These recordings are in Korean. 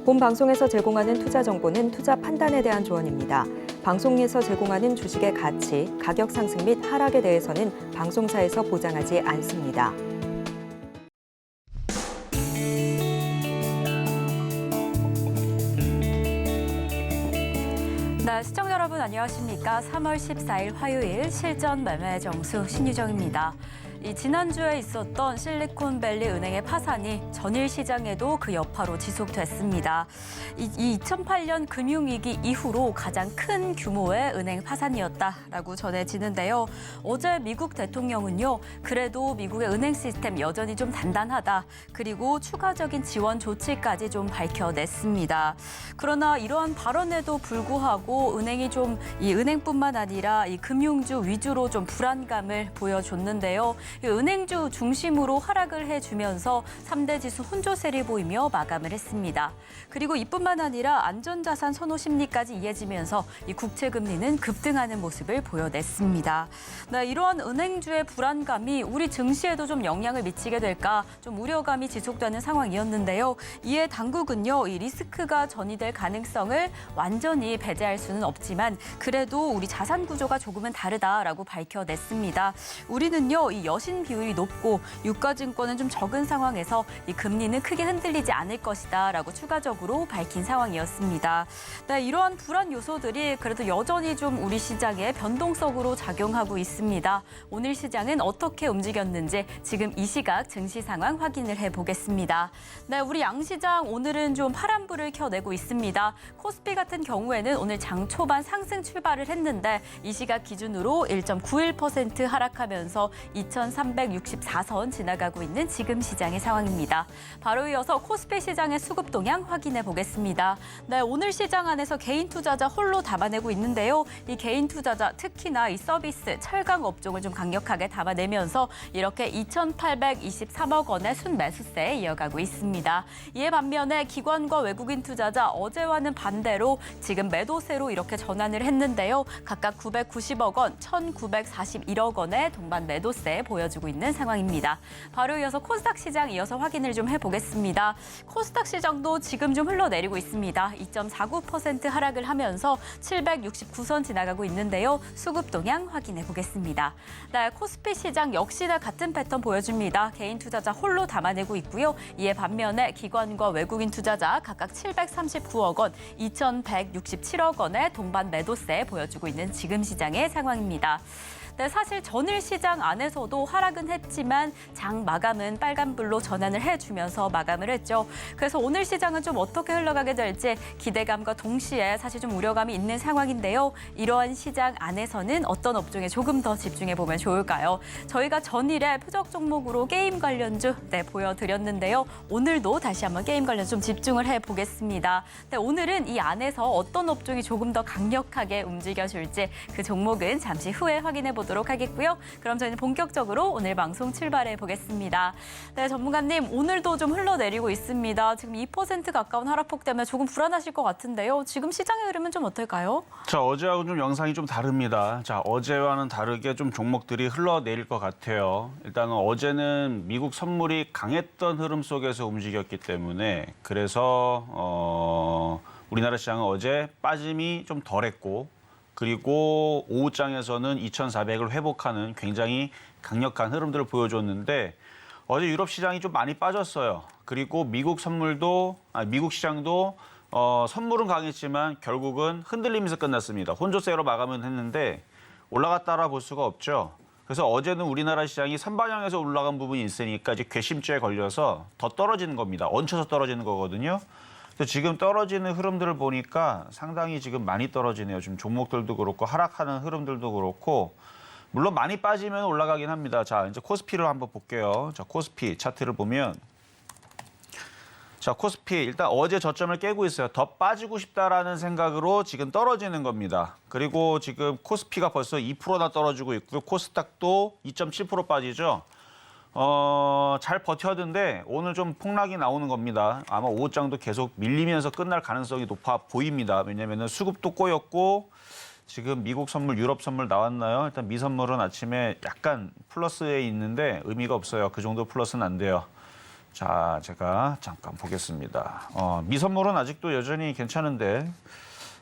본 방송에서 제공하는 투자 정보는 투자 판단에 대한 조언입니다. 방송에서 제공하는 주식의 가치, 가격 상승 및 하락에 대해서는 방송사에서 보장하지 않습니다. 네, 시청자 여러분 안녕하십니까? 3월 14일 화요일 실전 매매 정수 신유정입니다. 지난주에 있었던 실리콘밸리 은행의 파산이 전일 시장에도 그 여파로 지속됐습니다. 2008년 금융위기 이후로 가장 큰 규모의 은행 파산이었다라고 전해지는데요. 어제 미국 대통령은요, 그래도 미국의 은행 시스템 여전히 좀 단단하다. 그리고 추가적인 지원 조치까지 좀 밝혀냈습니다. 그러나 이러한 발언에도 불구하고 이 은행뿐만 아니라 이 금융주 위주로 좀 불안감을 보여줬는데요. 은행주 중심으로 하락을 해주면서 3대 지수 혼조세를 보이며 마감을 했습니다. 그리고 이뿐만 아니라 안전자산 선호 심리까지 이어지면서 이 국채금리는 급등하는 모습을 보여냈습니다. 네, 이러한 은행주의 불안감이 우리 증시에도 좀 영향을 미치게 될까 좀 우려감이 지속되는 상황이었는데요. 이에 당국은요, 이 리스크가 전이될 가능성을 완전히 배제할 수는 없지만 그래도 우리 자산 구조가 조금은 다르다라고 밝혀냈습니다. 우리는요, 이 여신 비율이 높고 유가증권은 좀 적은 상황에서 이 금리는 크게 흔들리지 않을 것이다라고 추가적으로 밝힌 상황이었습니다. 네, 이러한 불안 요소들이 그래도 여전히 좀 우리 시장에 변동성으로 작용하고 있습니다. 오늘 시장은 어떻게 움직였는지 지금 이 시각 증시 상황 확인을 해보겠습니다. 네, 우리 양시장 오늘은 좀 파란불을 켜내고 있습니다. 코스피 같은 경우에는 오늘 장 초반 상승 출발을 했는데 이 시각 기준으로 1.91% 하락하면서 2,364선 지나가고 있는 지금 시장의 상황입니다. 바로 이어서 코스피 시장의 수급 동향 확인해 보겠습니다. 네, 오늘 시장 안에서 개인 투자자 홀로 담아내고 있는데요. 이 개인 투자자 특히나 이 서비스, 철강 업종을 좀 강력하게 담아내면서 이렇게 2,823억 원의 순매수세에 이어가고 있습니다. 이에 반면에 기관과 외국인 투자자 어제와는 반대로 지금 매도세로 이렇게 전환을 했는데요. 각각 990억 원, 1,941억 원의 동반 매도세 보여주고 있는 상황입니다. 바로 이어서 코스닥 시장 이어서 확인을 좀 해보겠습니다. 코스닥 시장도 지금 좀 흘러내리고 있습니다. 2.49% 하락을 하면서 769선 지나가고 있는데요. 수급 동향 확인해 보겠습니다. 네, 코스피 시장 역시나 같은 패턴 보여줍니다. 개인 투자자 홀로 담아내고 있고요. 이에 반면에 기관과 외국인 투자자 각각 739억 원, 2,167억 원의 동반 매도세 보여주고 있는 지금 시장의 상황입니다. 네, 사실 전일 시장 안에서도 하락은 했지만 장 마감은 빨간불로 전환을 해주면서 마감을 했죠. 그래서 오늘 시장은 좀 어떻게 흘러가게 될지 기대감과 동시에 사실 좀 우려감이 있는 상황인데요. 이러한 시장 안에서는 어떤 업종에 조금 더 집중해보면 좋을까요? 저희가 전일에 표적 종목으로 게임 관련주 보여드렸는데요. 오늘도 다시 한번 게임 관련 좀 집중을 해보겠습니다. 네, 오늘은 이 안에서 어떤 업종이 조금 더 강력하게 움직여줄지 그 종목은 잠시 후에 확인해보도록 하겠고요. 그럼 저희는 본격적으로 오늘 방송 출발해 보겠습니다. 네, 전문가님, 오늘도 좀 흘러내리고 있습니다. 지금 2% 가까운 하락폭 때문에 조금 불안하실 것 같은데요. 지금 시장의 흐름은 좀 어떨까요? 자, 어제하고 좀 영상이 좀 다릅니다. 자, 어제와는 다르게 좀 종목들이 흘러내릴 것 같아요. 일단은 어제는 미국 선물이 강했던 흐름 속에서 움직였기 때문에 그래서 우리나라 시장은 어제 빠짐이 좀 덜했고 그리고 오후장에서는 2,400을 회복하는 굉장히 강력한 흐름들을 보여줬는데 어제 유럽 시장이 좀 많이 빠졌어요. 그리고 미국 시장도 선물은 강했지만 결국은 흔들리면서 끝났습니다. 혼조세로 마감은 했는데 올라갔다라 볼 수가 없죠. 그래서 어제는 우리나라 시장이 선반영해서 올라간 부분이 있으니까 이제 괘씸죄에 걸려서 더 떨어지는 겁니다. 얹혀서 떨어지는 거거든요. 지금 떨어지는 흐름들을 보니까 상당히 지금 많이 떨어지네요. 지금 종목들도 그렇고 하락하는 흐름들도 그렇고 물론 많이 빠지면 올라가긴 합니다. 자, 이제 코스피를 한번 볼게요. 자, 코스피 차트를 보면 자, 코스피 일단 어제 저점을 깨고 있어요. 더 빠지고 싶다라는 생각으로 지금 떨어지는 겁니다. 그리고 지금 코스피가 벌써 2%나 떨어지고 있고요. 코스닥도 2.7% 빠지죠. 잘 버텨는데 오늘 좀 폭락이 나오는 겁니다. 아마 오후장도 계속 밀리면서 끝날 가능성이 높아 보입니다. 왜냐면은 수급도 꼬였고 지금 미국 선물, 유럽 선물 나왔나요? 일단 미 선물은 아침에 약간 플러스에 있는데 의미가 없어요. 그 정도 플러스는 안 돼요. 자, 제가 잠깐 보겠습니다. 미선물은 아직도 여전히 괜찮은데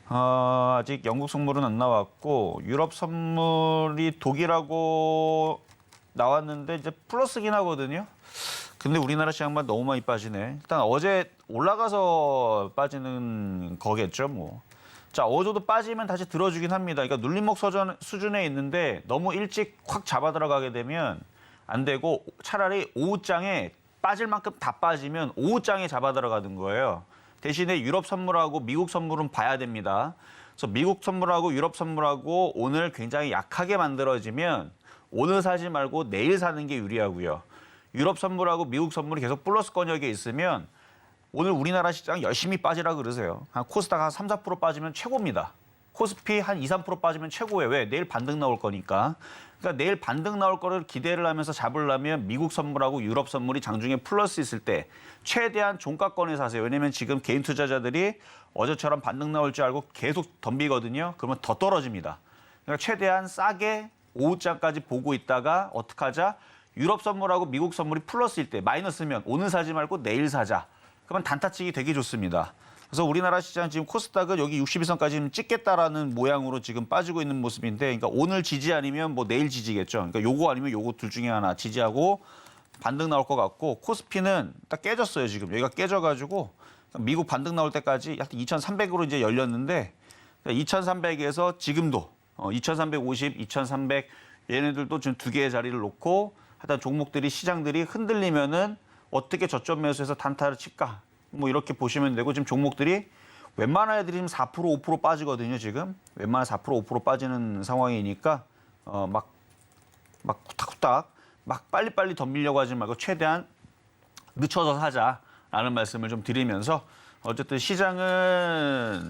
아직 영국 선물은 안 나왔고 유럽 선물이 독일하고 나왔는데 이제 플러스긴 하거든요. 근데 우리나라 시장만 너무 많이 빠지네. 일단 어제 올라가서 빠지는 거겠죠, 뭐. 자, 어제도 빠지면 다시 들어주긴 합니다. 그러니까 눌림목 수준에 있는데 너무 일찍 확 잡아 들어가게 되면 안 되고 차라리 오후장에 빠질 만큼 다 빠지면 오후장에 잡아 들어가는 거예요. 대신에 유럽 선물하고 미국 선물은 봐야 됩니다. 그래서 미국 선물하고 유럽 선물하고 오늘 굉장히 약하게 만들어지면 오늘 사지 말고 내일 사는 게 유리하고요. 유럽 선물하고 미국 선물이 계속 플러스 권역에 있으면 오늘 우리나라 시장 열심히 빠지라 그러세요. 한 코스닥 한 3, 4% 빠지면 최고입니다. 코스피 한 2, 3% 빠지면 최고예요. 왜? 내일 반등 나올 거니까. 그러니까 내일 반등 나올 거를 기대를 하면서 잡으려면 미국 선물하고 유럽 선물이 장중에 플러스 있을 때 최대한 종가권에 사세요. 왜냐면 지금 개인 투자자들이 어제처럼 반등 나올 줄 알고 계속 덤비거든요. 그러면 더 떨어집니다. 그러니까 최대한 싸게 오후장까지 보고 있다가 어떻게 하자? 유럽 선물하고 미국 선물이 플러스일 때 마이너스면 오늘 사지 말고 내일 사자. 그러면 단타치기 되게 좋습니다. 그래서 우리나라 시장 지금 코스닥은 여기 62선까지 찍겠다라는 모양으로 지금 빠지고 있는 모습인데, 그러니까 오늘 지지 아니면 뭐 내일 지지겠죠. 그러니까 요거 아니면 요거 둘 중에 하나 지지하고 반등 나올 것 같고, 코스피는 딱 깨졌어요 지금. 여기가 깨져가지고 미국 반등 나올 때까지 약 2,300으로 이제 열렸는데 2,300에서 지금도 2,350, 2,300 얘네들도 지금 두 개의 자리를 놓고 하여튼 종목들이 시장들이 흔들리면은 어떻게 저점 매수해서 단타를 칠까? 뭐 이렇게 보시면 되고, 지금 종목들이 웬만한 애들이 지금 4%, 5% 빠지거든요, 지금. 웬만한 4%, 5% 빠지는 상황이니까 막 후딱후딱 막 빨리빨리 덤비려고 하지 말고 최대한 늦춰서 사자라는 말씀을 좀 드리면서, 어쨌든 시장은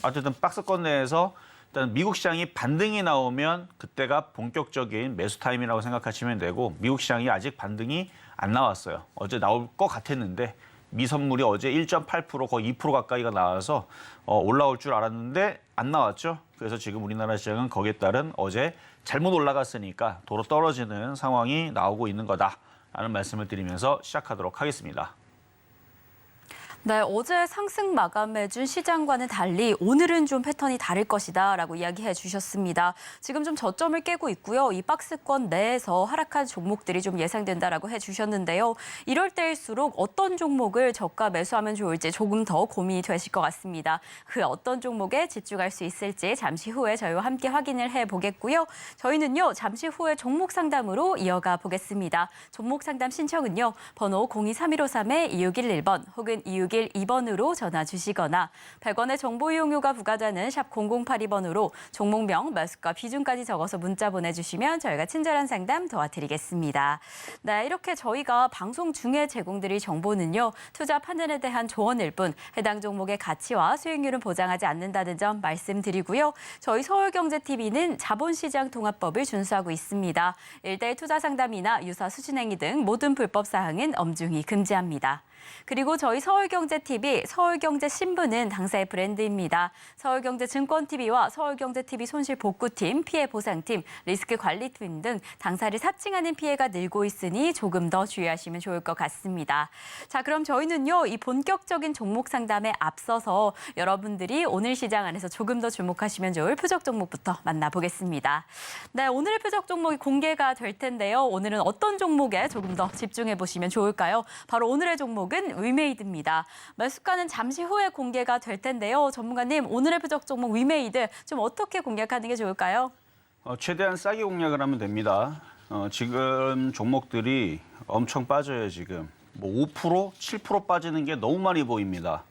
어쨌든 박스권 내에서 일단 미국 시장이 반등이 나오면 그때가 본격적인 매수 타임이라고 생각하시면 되고, 미국 시장이 아직 반등이 안 나왔어요. 어제 나올 것 같았는데 미선물이 어제 1.8% 거의 2% 가까이가 나와서 올라올 줄 알았는데 안 나왔죠. 그래서 지금 우리나라 시장은 거기에 따른 어제 잘못 올라갔으니까 도로 떨어지는 상황이 나오고 있는 거다라는 말씀을 드리면서 시작하도록 하겠습니다. 네, 어제 상승 마감해준 시장과는 달리 오늘은 좀 패턴이 다를 것이다라고 이야기해 주셨습니다. 지금 좀 저점을 깨고 있고요. 이 박스권 내에서 하락한 종목들이 좀 예상된다라고 해 주셨는데요. 이럴 때일수록 어떤 종목을 저가 매수하면 좋을지 조금 더 고민이 되실 것 같습니다. 그 어떤 종목에 집중할 수 있을지 잠시 후에 저희와 함께 확인을 해보겠고요. 저희는요, 잠시 후에 종목 상담으로 이어가 보겠습니다. 종목 상담 신청은요, 번호 023153-2611번 혹은 2612번으로 전화 주시거나 100원의 정보 이용료가 부과되는 샵 0082번으로 종목명, 매수가, 비중까지 적어서 문자 보내주시면 저희가 친절한 상담 도와드리겠습니다. 네, 이렇게 저희가 방송 중에 제공드릴 정보는요, 투자 판단에 대한 조언일 뿐 해당 종목의 가치와 수익률은 보장하지 않는다는 점 말씀드리고요. 저희 서울경제TV는 자본시장 통합법을 준수하고 있습니다. 일대일 투자 상담이나 유사 수신행위 등 모든 불법 사항은 엄중히 금지합니다. 그리고 저희 서울경제TV, 서울경제신문은 당사의 브랜드입니다. 서울경제증권TV와 서울경제TV 손실복구팀, 피해보상팀, 리스크관리팀 등 당사를 사칭하는 피해가 늘고 있으니 조금 더 주의하시면 좋을 것 같습니다. 자, 그럼 저희는요, 이 본격적인 종목 상담에 앞서서 여러분들이 오늘 시장 안에서 조금 더 주목하시면 좋을 표적 종목부터 만나보겠습니다. 네, 오늘의 표적 종목이 공개가 될 텐데요. 오늘은 어떤 종목에 조금 더 집중해 보시면 좋을까요? 바로 오늘의 종목은 위메이드입니다. 매수가는 잠시 후에 공개가 될 텐데요. 전문가님, 오늘의 표적 종목 위메이드 좀 어떻게 공략하는 게 좋을까요? 최대한 싸게 공략을 하면 됩니다. 지금 종목들이 엄청 빠져요, 지금. 뭐 5%, 7% 빠지는 게 너무 많이 보입니다.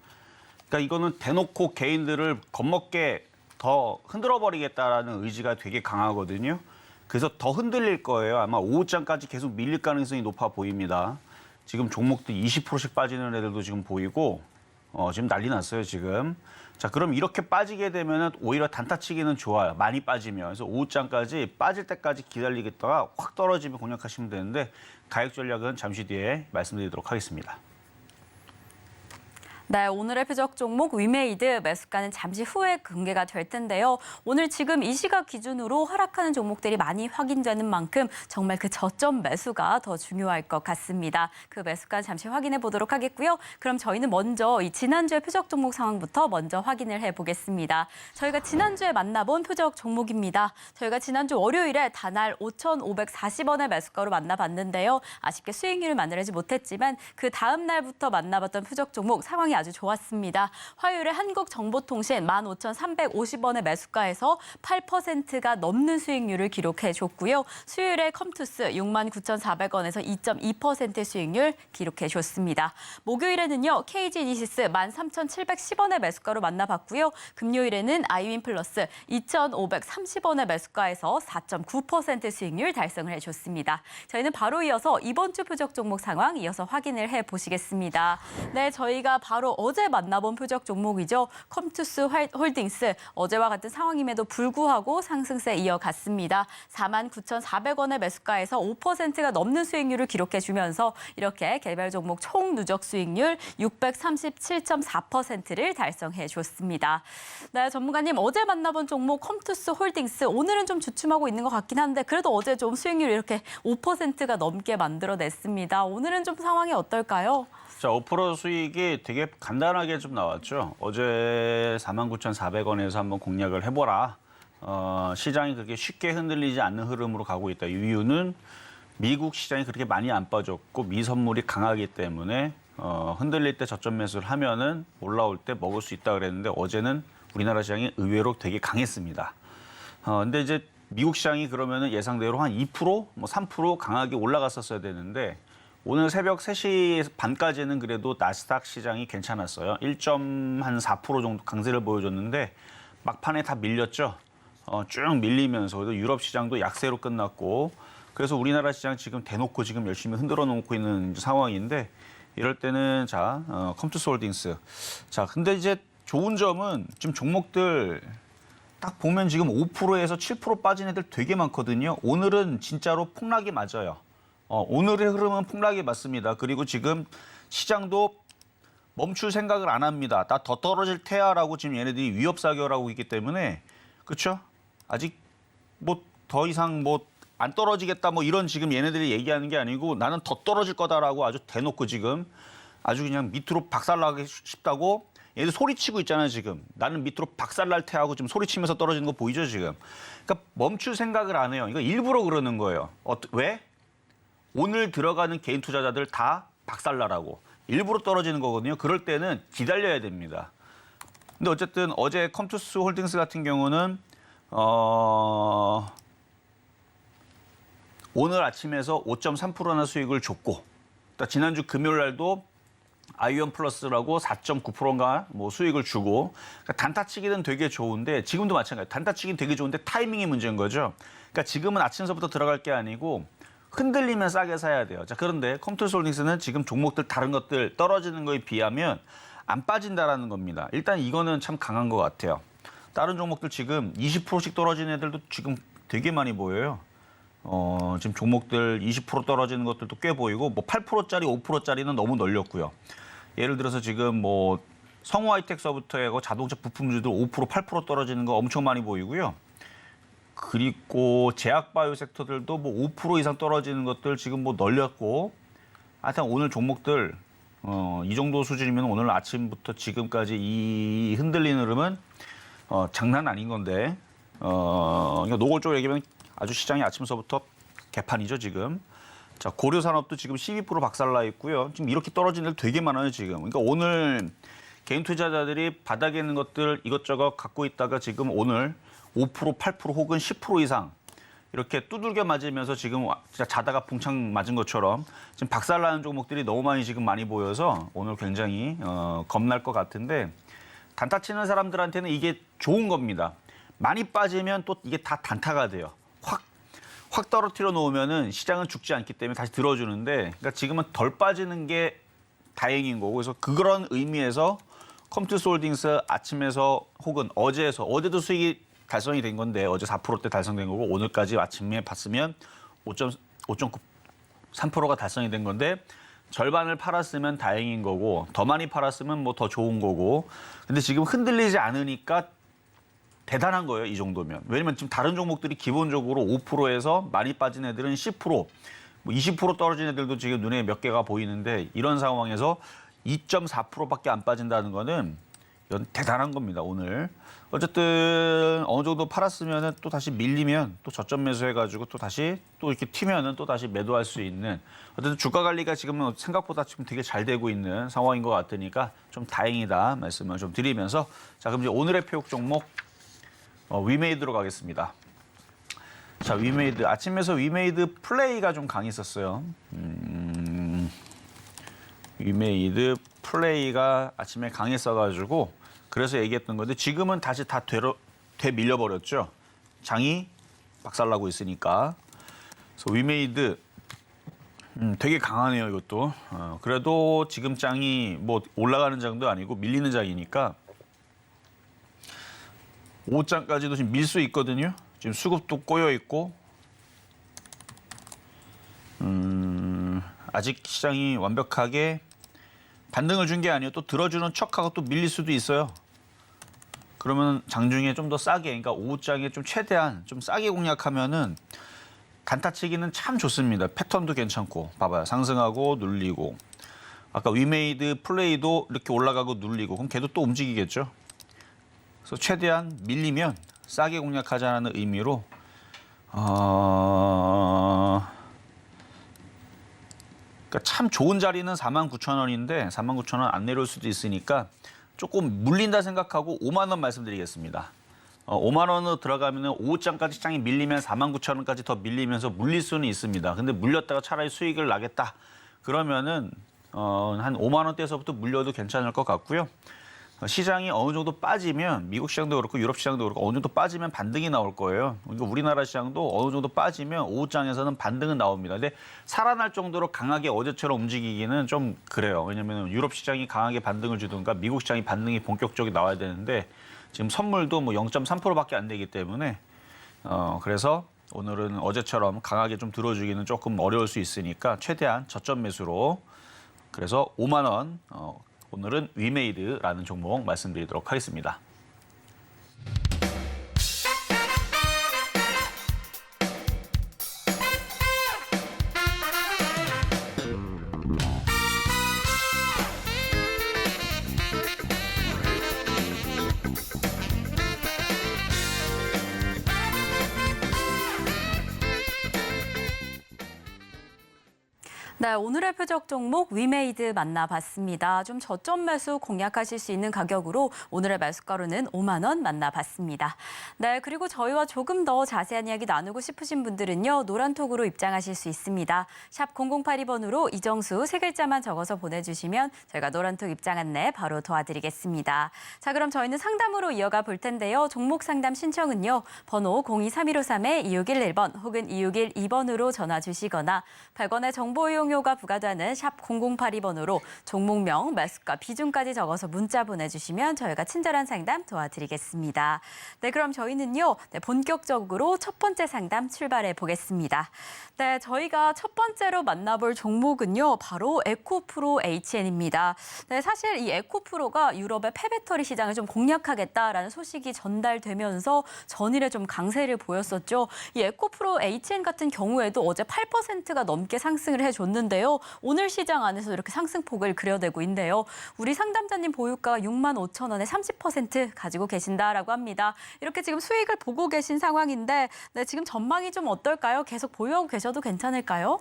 그러니까 이거는 대놓고 개인들을 겁먹게 더 흔들어버리겠다라는 의지가 되게 강하거든요. 그래서 더 흔들릴 거예요. 아마 오후장까지 계속 밀릴 가능성이 높아 보입니다. 지금 종목들 20%씩 빠지는 애들도 지금 보이고 지금 난리 났어요, 지금. 자, 그럼 이렇게 빠지게 되면 오히려 단타치기는 좋아요. 많이 빠지면. 그래서 오후장까지 빠질 때까지 기다리겠다가 확 떨어지면 공략하시면 되는데, 가격 전략은 잠시 뒤에 말씀드리도록 하겠습니다. 네, 오늘의 표적 종목 위메이드 매수가는 잠시 후에 공개가 될 텐데요. 오늘 지금 이 시각 기준으로 하락하는 종목들이 많이 확인되는 만큼 정말 그 저점 매수가 더 중요할 것 같습니다. 그 매수가 잠시 확인해 보도록 하겠고요. 그럼 저희는 먼저 이 지난주의 표적 종목 상황부터 먼저 확인을 해보겠습니다. 저희가 지난주에 만나본 표적 종목입니다. 저희가 지난주 월요일에 단알 5,540원의 매수가로 만나봤는데요. 아쉽게 수익률을 만들지 못했지만 그 다음 날부터 만나봤던 표적 종목 상황이 아주 좋았습니다. 화요일에 한국정보통신 15,350원의 매수가에서 8%가 넘는 수익률을 기록해줬고요. 수요일에 컴투스 69,400원에서 2.2% 수익률 기록해줬습니다. 목요일에는요. KG니시스 13,710원의 매수가로 만나봤고요. 금요일에는 아이윈플러스 2,530원의 매수가에서 4.9% 수익률 달성을 해줬습니다. 저희는 바로 이어서 이번 주 표적 종목 상황 이어서 확인을 해보시겠습니다. 네, 저희가 바로 어제 만나본 표적 종목이죠. 컴투스 홀딩스 어제와 같은 상황임에도 불구하고 상승세 이어갔습니다. 49,400원의 매수가에서 5%가 넘는 수익률을 기록해주면서 이렇게 개별 종목 총 누적 수익률 637.4%를 달성해줬습니다. 네, 전문가님 어제 만나본 종목 컴투스 홀딩스 오늘은 좀 주춤하고 있는 것 같긴 한데 그래도 어제 좀 수익률 이렇게 5%가 넘게 만들어냈습니다. 오늘은 좀 상황이 어떨까요? 자, 5% 수익이 되게 간단하게 좀 나왔죠. 어제 49,400원에서 한번 공략을 해보라. 시장이 그렇게 쉽게 흔들리지 않는 흐름으로 가고 있다. 이 이유는 미국 시장이 그렇게 많이 안 빠졌고 미선물이 강하기 때문에 흔들릴 때 저점 매수를 하면은 올라올 때 먹을 수 있다 그랬는데 어제는 우리나라 시장이 의외로 되게 강했습니다. 근데 이제 미국 시장이 그러면은 예상대로 한 2%, 뭐 3% 강하게 올라갔었어야 되는데 오늘 새벽 3시 반까지는 그래도 나스닥 시장이 괜찮았어요. 1.4% 정도 강세를 보여줬는데 막판에 다 밀렸죠. 쭉 밀리면서 그래도 유럽 시장도 약세로 끝났고 그래서 우리나라 시장 지금 대놓고 지금 열심히 흔들어 놓고 있는 상황인데 이럴 때는 자, 컴투스 홀딩스. 자, 근데 이제 좋은 점은 지금 종목들 딱 보면 지금 5%에서 7% 빠진 애들 되게 많거든요. 오늘은 진짜로 폭락이 맞아요. 오늘의 흐름은 폭락이 맞습니다. 그리고 지금 시장도 멈출 생각을 안 합니다. 나 더 떨어질 테야라고 지금 얘네들이 위협 사격을 하고 있기 때문에 그렇죠? 아직 뭐 더 이상 뭐 안 떨어지겠다 뭐 이런 지금 얘네들이 얘기하는 게 아니고 나는 더 떨어질 거다라고 아주 대놓고 지금 아주 그냥 밑으로 박살나게 싶다고 얘들 소리치고 있잖아요 지금. 나는 밑으로 박살날 테하고 지금 소리치면서 떨어지는 거 보이죠 지금. 그러니까 멈출 생각을 안 해요. 이거 일부러 그러는 거예요. 왜? 오늘 들어가는 개인 투자자들 다 박살나라고 일부러 떨어지는 거거든요. 그럴 때는 기다려야 됩니다. 근데 어쨌든 어제 컴투스 홀딩스 같은 경우는 오늘 아침에서 5.3%나 수익을 줬고 또 지난주 금요일 날도 아이온 플러스라고 4.9%인가 뭐 수익을 주고 그러니까 단타치기는 되게 좋은데 지금도 마찬가지예요. 단타치기는 되게 좋은데 타이밍이 문제인 거죠. 그러니까 지금은 아침서부터 들어갈 게 아니고 흔들리면 싸게 사야 돼요. 자, 그런데 컴투스 홀딩스는 지금 종목들 다른 것들 떨어지는 거에 비하면 안 빠진다라는 겁니다. 일단 이거는 참 강한 것 같아요. 다른 종목들 지금 20%씩 떨어지는 애들도 지금 되게 많이 보여요. 지금 종목들 20% 떨어지는 것들도 꽤 보이고 뭐 8%짜리, 5%짜리는 너무 널렸고요. 예를 들어서 지금 뭐 성우 하이텍서부터 해고 자동차 부품주도 5%, 8% 떨어지는 거 엄청 많이 보이고요. 그리고 제약 바이오 섹터들도 뭐 5% 이상 떨어지는 것들 지금 뭐 널렸고 하여튼 오늘 종목들 이 정도 수준이면 오늘 아침부터 지금까지 이 흔들리는 흐름은 장난 아닌 건데 그러니까 노골적으로 얘기하면 아주 시장이 아침서부터 개판이죠 지금. 자, 고려산업도 지금 12% 박살나 있고요. 지금 이렇게 떨어지는 애들 되게 많아요 지금. 그러니까 오늘 개인 투자자들이 바닥에 있는 것들 이것저것 갖고 있다가 지금 오늘 5%, 8% 혹은 10% 이상 이렇게 두들겨 맞으면서 지금 진짜 자다가 붕창 맞은 것처럼 지금 박살나는 종목들이 너무 지금 많이 보여서 오늘 굉장히 겁날 것 같은데 단타 치는 사람들한테는 이게 좋은 겁니다. 많이 빠지면 또 이게 다 단타가 돼요. 확 떨어뜨려 놓으면은 시장은 죽지 않기 때문에 다시 들어주는데 그러니까 지금은 덜 빠지는 게 다행인 거고 그래서 그런 의미에서 컴투스 홀딩스 아침에서 혹은 어제도 수익이 달성이 된 건데 어제 4%대 달성된 거고 오늘까지 아침에 봤으면 5.3%가 달성이 된 건데 절반을 팔았으면 다행인 거고 더 많이 팔았으면 뭐 더 좋은 거고 근데 지금 흔들리지 않으니까 대단한 거예요. 이 정도면. 왜냐면 지금 다른 종목들이 기본적으로 5%에서 많이 빠진 애들은 10%, 뭐 20% 떨어진 애들도 지금 눈에 몇 개가 보이는데 이런 상황에서 2.4%밖에 안 빠진다는 거는 이건 대단한 겁니다. 오늘. 어쨌든 어느 정도 팔았으면은 또 다시 밀리면 또 저점 매수해가지고 또 다시 또 이렇게 튀면은 또 다시 매도할 수 있는 어쨌든 주가 관리가 지금은 생각보다 지금 되게 잘 되고 있는 상황인 것 같으니까 좀 다행이다 말씀을 좀 드리면서 자 그럼 이제 오늘의 표육 종목 위메이드로 가겠습니다. 자 위메이드 아침에서 위메이드 플레이가 좀 강했었어요. 위메이드 플레이가 아침에 강했어가지고 그래서 얘기했던 건데 지금은 다시 다 되밀려버렸죠. 장이 박살나고 있으니까. 그래서 위메이드 되게 강하네요 이것도. 그래도 지금 장이 뭐 올라가는 장도 아니고 밀리는 장이니까 5장까지도 지금 밀 수 있거든요. 지금 수급도 꼬여 있고 아직 시장이 완벽하게 반등을 준 게 아니에요. 또 들어주는 척하고 또 밀릴 수도 있어요. 그러면 장중에 좀 더 싸게, 그러니까 5장에 좀 최대한 좀 싸게 공략하면은 단타치기는 참 좋습니다. 패턴도 괜찮고, 봐봐요. 상승하고 눌리고. 아까 위메이드 플레이도 이렇게 올라가고 눌리고, 그럼 걔도 또 움직이겠죠. 그래서 최대한 밀리면 싸게 공략하자는 의미로 그러니까 참 좋은 자리는 49,000원인데 49,000원 안 내려올 수도 있으니까 조금 물린다 생각하고 5만 원 말씀드리겠습니다. 5만 원으로 들어가면 5장까지 장이 밀리면 49,000원까지 더 밀리면서 물릴 수는 있습니다. 근데 물렸다가 차라리 수익을 나겠다. 그러면은 한 5만 원대에서부터 물려도 괜찮을 것 같고요. 시장이 어느 정도 빠지면 미국 시장도 그렇고 유럽 시장도 그렇고 어느 정도 빠지면 반등이 나올 거예요. 그러니까 우리나라 시장도 어느 정도 빠지면 오후장에서는 반등은 나옵니다. 근데 살아날 정도로 강하게 어제처럼 움직이기는 좀 그래요. 왜냐하면 유럽 시장이 강하게 반등을 주든가 미국 시장이 반등이 본격적으로 나와야 되는데 지금 선물도 뭐 0.3%밖에 안 되기 때문에 그래서 오늘은 어제처럼 강하게 좀 들어주기는 조금 어려울 수 있으니까 최대한 저점 매수로 그래서 5만 원 오늘은 위메이드라는 종목 말씀드리도록 하겠습니다. 네, 오늘의 표적 종목 위메이드 만나봤습니다. 좀 저점 매수 공략하실 수 있는 가격으로 오늘의 매수가로는 5만 원 만나봤습니다. 네, 그리고 저희와 조금 더 자세한 이야기 나누고 싶으신 분들은요. 노란톡으로 입장하실 수 있습니다. 샵 0082번으로 이정수 세 글자만 적어서 보내주시면 저희가 노란톡 입장 안내 바로 도와드리겠습니다. 자, 그럼 저희는 상담으로 이어가 볼 텐데요. 종목 상담 신청은요. 번호 023153-2611번 혹은 2612번으로 전화 주시거나 100원의 정보 이용료가 부과되는 샵 0082번으로 종목명, 매수가, 비중까지 적어서 문자 보내주시면 저희가 친절한 상담 도와드리겠습니다. 네, 그럼 저희는요. 네, 본격적으로 첫 번째 상담 출발해 보겠습니다. 네, 저희가 첫 번째로 만나볼 종목은요. 바로 에코프로 HN입니다. 네, 사실 이 에코프로가 유럽의 폐배터리 시장을 좀 공략하겠다라는 소식이 전달되면서 전일에 좀 강세를 보였었죠. 이 에코프로 HN 같은 경우에도 어제 8%가 넘게 상승을 해줬는데요. 오늘 시장 안에서 이렇게 상승폭을 그려내고 있는데요. 우리 상담자님 보유가가 65,000원에 30% 가지고 계신다라고 합니다. 이렇게 지금 수익을 보고 계신 상황인데 네, 지금 전망이 좀 어떨까요? 계속 보유하고 계셔도 괜찮을까요?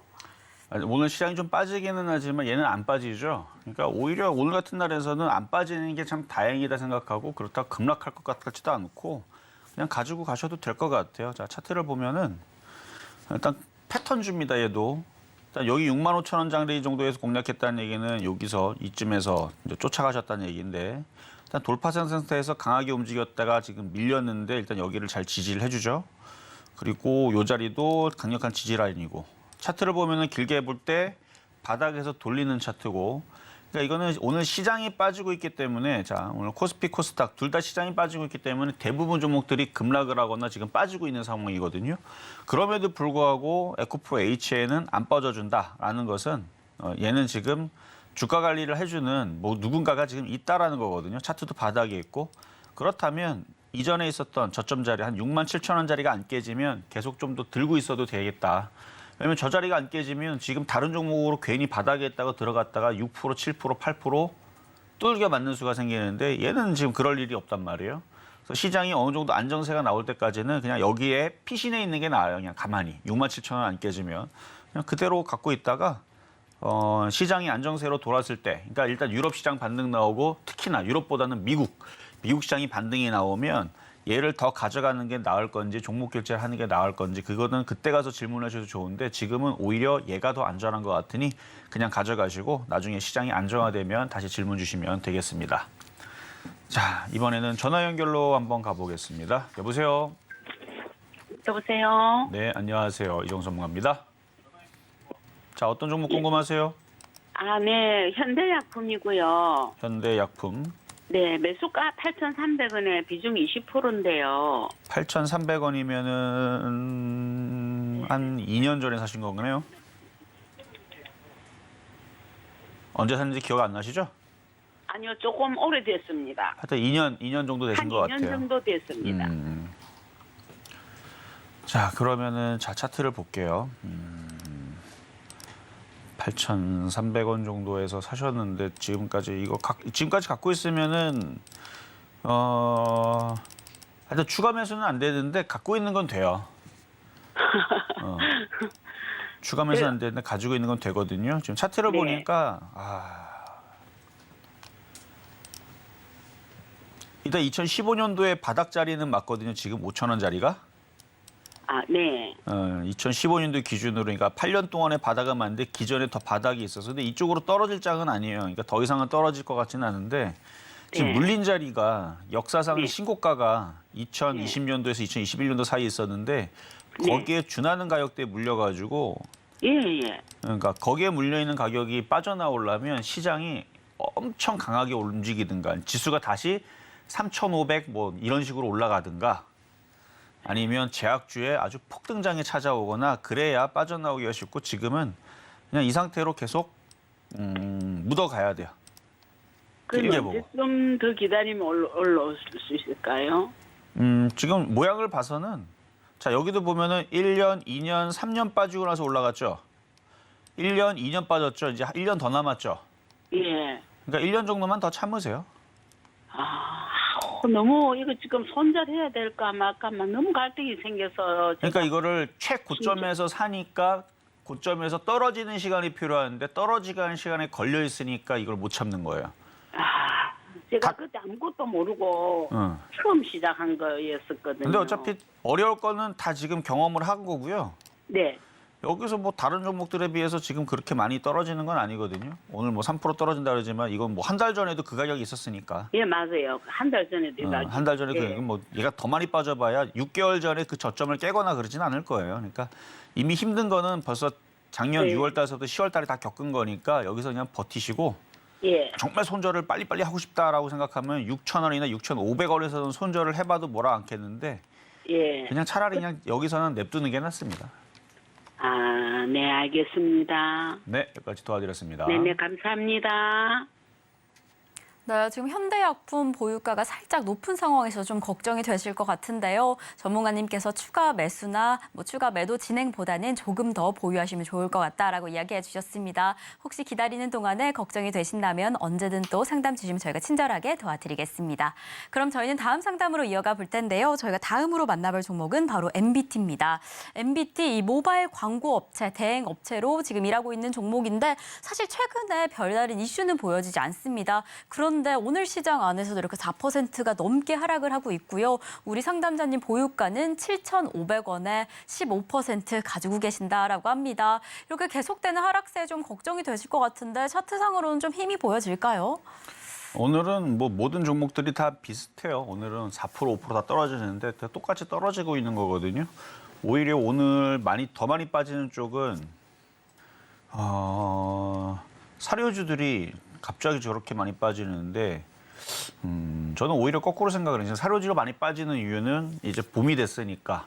오늘 시장이 좀 빠지기는 하지만 얘는 안 빠지죠. 그러니까 오히려 오늘 같은 날에서는 안 빠지는 게 참 다행이다 생각하고 그렇다고 급락할 것 같지도 않고 그냥 가지고 가셔도 될 것 같아요. 자, 차트를 보면은 일단 패턴 줍니다. 얘도. 일단 여기 65,000원 장대 정도에서 공략했다는 얘기는 여기서 이쯤에서 이제 쫓아가셨다는 얘기인데 일단 돌파선 상태에서 강하게 움직였다가 지금 밀렸는데 일단 여기를 잘 지지를 해주죠. 그리고 이 자리도 강력한 지지 라인이고 차트를 보면은 길게 볼 때 바닥에서 돌리는 차트고 그러니까 이거는 오늘 시장이 빠지고 있기 때문에 자 오늘 코스피 코스닥 둘 다 시장이 빠지고 있기 때문에 대부분 종목들이 급락을 하거나 지금 빠지고 있는 상황이거든요. 그럼에도 불구하고 에코프로 HN은 안 빠져준다라는 것은 얘는 지금 주가 관리를 해주는 뭐 누군가가 지금 있다라는 거거든요. 차트도 바닥에 있고. 그렇다면 이전에 있었던 저점 자리 한 6만 7천 원짜리가 안 깨지면 계속 좀 더 들고 있어도 되겠다. 왜냐면 저 자리가 안 깨지면 지금 다른 종목으로 괜히 바닥에 있다가 들어갔다가 6%, 7%, 8% 뚫겨 맞는 수가 생기는데 얘는 지금 그럴 일이 없단 말이에요. 그래서 시장이 어느 정도 안정세가 나올 때까지는 그냥 여기에 피신해 있는 게 나아요. 그냥 가만히 6만 7천 원 안 깨지면 그냥 그대로 갖고 있다가 시장이 안정세로 돌았을 때, 그러니까 일단 유럽 시장 반등 나오고 특히나 유럽보다는 미국 시장이 반등이 나오면 얘를 더 가져가는 게 나을 건지 종목 결제를 하는 게 나을 건지 그거는 그때 가서 질문하셔도 좋은데 지금은 오히려 얘가 더 안전한 것 같으니 그냥 가져가시고 나중에 시장이 안정화되면 다시 질문 주시면 되겠습니다. 자, 이번에는 전화 연결로 한번 가보겠습니다. 여보세요? 여보세요? 네, 안녕하세요. 이정선 전문가입니다. 자, 어떤 종목 궁금하세요? 아, 네. 현대약품이고요. 현대약품. 네, 매수가 8,300원에 비중 20%인데요. 8,300원이면은 한 2년 전에 사신 건가요? 언제 샀는지 기억 안 나시죠? 아니요, 조금 오래됐습니다. 하여튼 2년 정도 되신 한 것 2년 같아요. 정도 됐습니다. 자, 그러면은 자 차트를 볼게요. 8,300원 정도에서 사셨는데 지금까지 지금까지 갖고 있으면은 하여튼 추가 매수는 안 되는데 갖고 있는 건 돼요. 추가 매수는 안 되는데 가지고 있는 건 되거든요. 지금 차트를 네. 보니까 일단 2015년도에 바닥 자리는 맞거든요. 지금 5,000원짜리가. 아, 네. 2015년도 기준으로 그러니까 8년 동안의 바닥은 맞는데 기존에 더 바닥이 있어서 근데 이쪽으로 떨어질 장은 아니에요. 그러니까 더 이상은 떨어질 것 같지는 않은데 지금 네. 물린 자리가 역사상 네. 신고가가 2020년도에서 2021년도 사이에 있었는데 거기에 준하는 가격대에 물려가지고 예, 예. 그러니까 거기에 물려 있는 가격이 빠져나오려면 시장이 엄청 강하게 움직이든가 지수가 다시 3,500 뭐 이런 식으로 올라가든가 아니면 제약주에 아주 폭등장이 찾아오거나 그래야 빠져나오기가 쉽고 지금은 그냥 이 상태로 계속 묻어가야 돼요. 길게 그럼 보고. 언제쯤 더 기다리면 올라올 수 있을까요? 지금 모양을 봐서는 자 여기도 보면은 1년, 2년, 3년 빠지고 나서 올라갔죠. 1년, 2년 빠졌죠. 이제 1년 더 남았죠. 예. 그러니까 1년 정도만 더 참으세요. 너무 이거 지금 손절해야 될까 말까만 너무 갈등이 생겨서 그러니까 이거를 최고점에서 사니까 고점에서 떨어지는 시간이 필요한데 떨어지는 시간에 걸려 있으니까 이걸 못 참는 거예요. 제가 그때 아무것도 모르고 처음 시작한 거였었거든요. 근데 어차피 어려울 거는 다 지금 경험을 한 거고요. 네. 여기서 뭐 다른 종목들에 비해서 지금 그렇게 많이 떨어지는 건 아니거든요. 오늘 뭐 3% 떨어진다 그러지만 이건 뭐 한 달 전에도 그 가격이 있었으니까. 예, 맞아요. 한 달 전에도 한 달 전에 예. 뭐 얘가 더 많이 빠져봐야 6개월 전에 그 저점을 깨거나 그러진 않을 거예요. 그러니까 이미 힘든 거는 벌써 작년 네. 6월 달서부터 10월 달에 다 겪은 거니까 여기서 그냥 버티시고 예. 정말 손절을 빨리빨리 하고 싶다라고 생각하면 6,000원이나 6,500원에서는 손절을 해봐도 뭐라 않겠는데 예. 그냥 차라리 그냥 여기서는 냅두는 게 낫습니다. 아, 네, 알겠습니다. 네, 여기까지 도와드렸습니다. 네, 감사합니다. 네, 지금 현대약품 보유가가 살짝 높은 상황에서 좀 걱정이 되실 것 같은데요. 전문가님께서 추가 매수나 추가 매도 진행보다는 조금 더 보유하시면 좋을 것 같다라고 이야기해 주셨습니다. 혹시 기다리는 동안에 걱정이 되신다면 언제든 또 상담 주시면 저희가 친절하게 도와드리겠습니다. 그럼 저희는 다음 상담으로 이어가 볼 텐데요. 저희가 다음으로 만나볼 종목은 바로 MBT입니다. MBT 이 모바일 광고 업체, 대행 업체로 지금 일하고 있는 종목인데 사실 최근에 별다른 이슈는 보여지지 않습니다. 그런데 오늘 시장 안에서도 이렇게 4%가 넘게 하락을 하고 있고요. 우리 상담자님 보유가는 7,500원에 15% 가지고 계신다라고 합니다. 이렇게 계속되는 하락세에 좀 걱정이 되실 것 같은데 차트상으로는 좀 힘이 보여질까요? 오늘은 뭐 모든 종목들이 다 비슷해요. 오늘은 4%, 5%다 떨어지는데 다 똑같이 떨어지고 있는 거거든요. 오히려 오늘 더 많이 빠지는 쪽은 사료주들이 갑자기 저렇게 많이 빠지는데 저는 오히려 거꾸로 생각을 해요. 사료주로 많이 빠지는 이유는 이제 봄이 됐으니까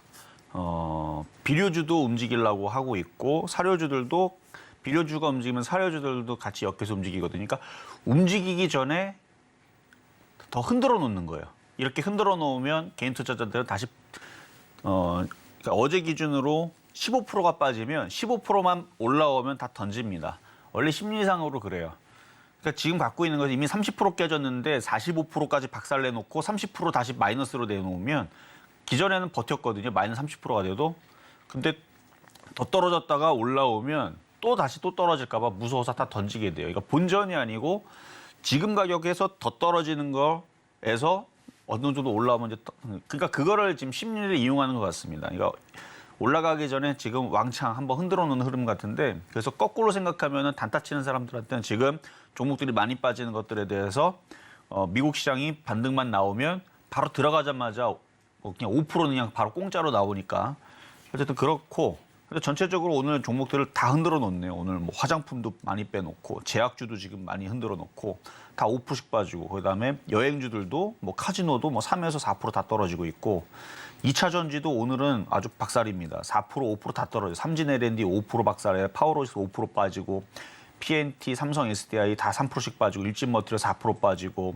비료주도 움직이려고 하고 있고 사료주들도 빌려주가 움직이면 사려주들도 같이 엮여서 움직이거든요. 그러니까 움직이기 전에 더 흔들어 놓는 거예요. 이렇게 흔들어 놓으면 개인 투자자들은 다시 그러니까 어제 기준으로 15%가 빠지면 15%만 올라오면 다 던집니다. 원래 심리상으로 그래요. 그러니까 지금 갖고 있는 것이 이미 30% 깨졌는데 45%까지 박살내놓고 30% 다시 마이너스로 내놓으면 기존에는 버텼거든요. 마이너스 30%가 돼도. 근데 더 떨어졌다가 올라오면 또 다시 또 떨어질까 봐 무서워서 다 던지게 돼요. 그러니까 본전이 아니고 지금 가격에서 더 떨어지는 거에서 어느 정도 올라오면 이제 그러니까 그거를 지금 심리를 이용하는 것 같습니다. 그러니까 올라가기 전에 지금 왕창 한번 흔들어 놓는 흐름 같은데 그래서 거꾸로 생각하면은 단타 치는 사람들한테는 지금 종목들이 많이 빠지는 것들에 대해서 미국 시장이 반등만 나오면 바로 들어가자마자 그냥 5%는 그냥 바로 공짜로 나오니까 어쨌든 그렇고 근데 전체적으로 오늘 종목들을 다 흔들어 놓네요. 오늘 뭐 화장품도 많이 빼놓고 제약주도 지금 많이 흔들어 놓고 다 5%씩 빠지고 그다음에 여행주들도 뭐 카지노도 뭐 3에서 4% 다 떨어지고 있고 2차 전지도 오늘은 아주 박살입니다. 4%, 5% 다 떨어져요. 삼진 L&D 5% 박살에 파워로이스 5% 빠지고 PNT, 삼성 SDI 다 3%씩 빠지고 일진 머티리얼 4% 빠지고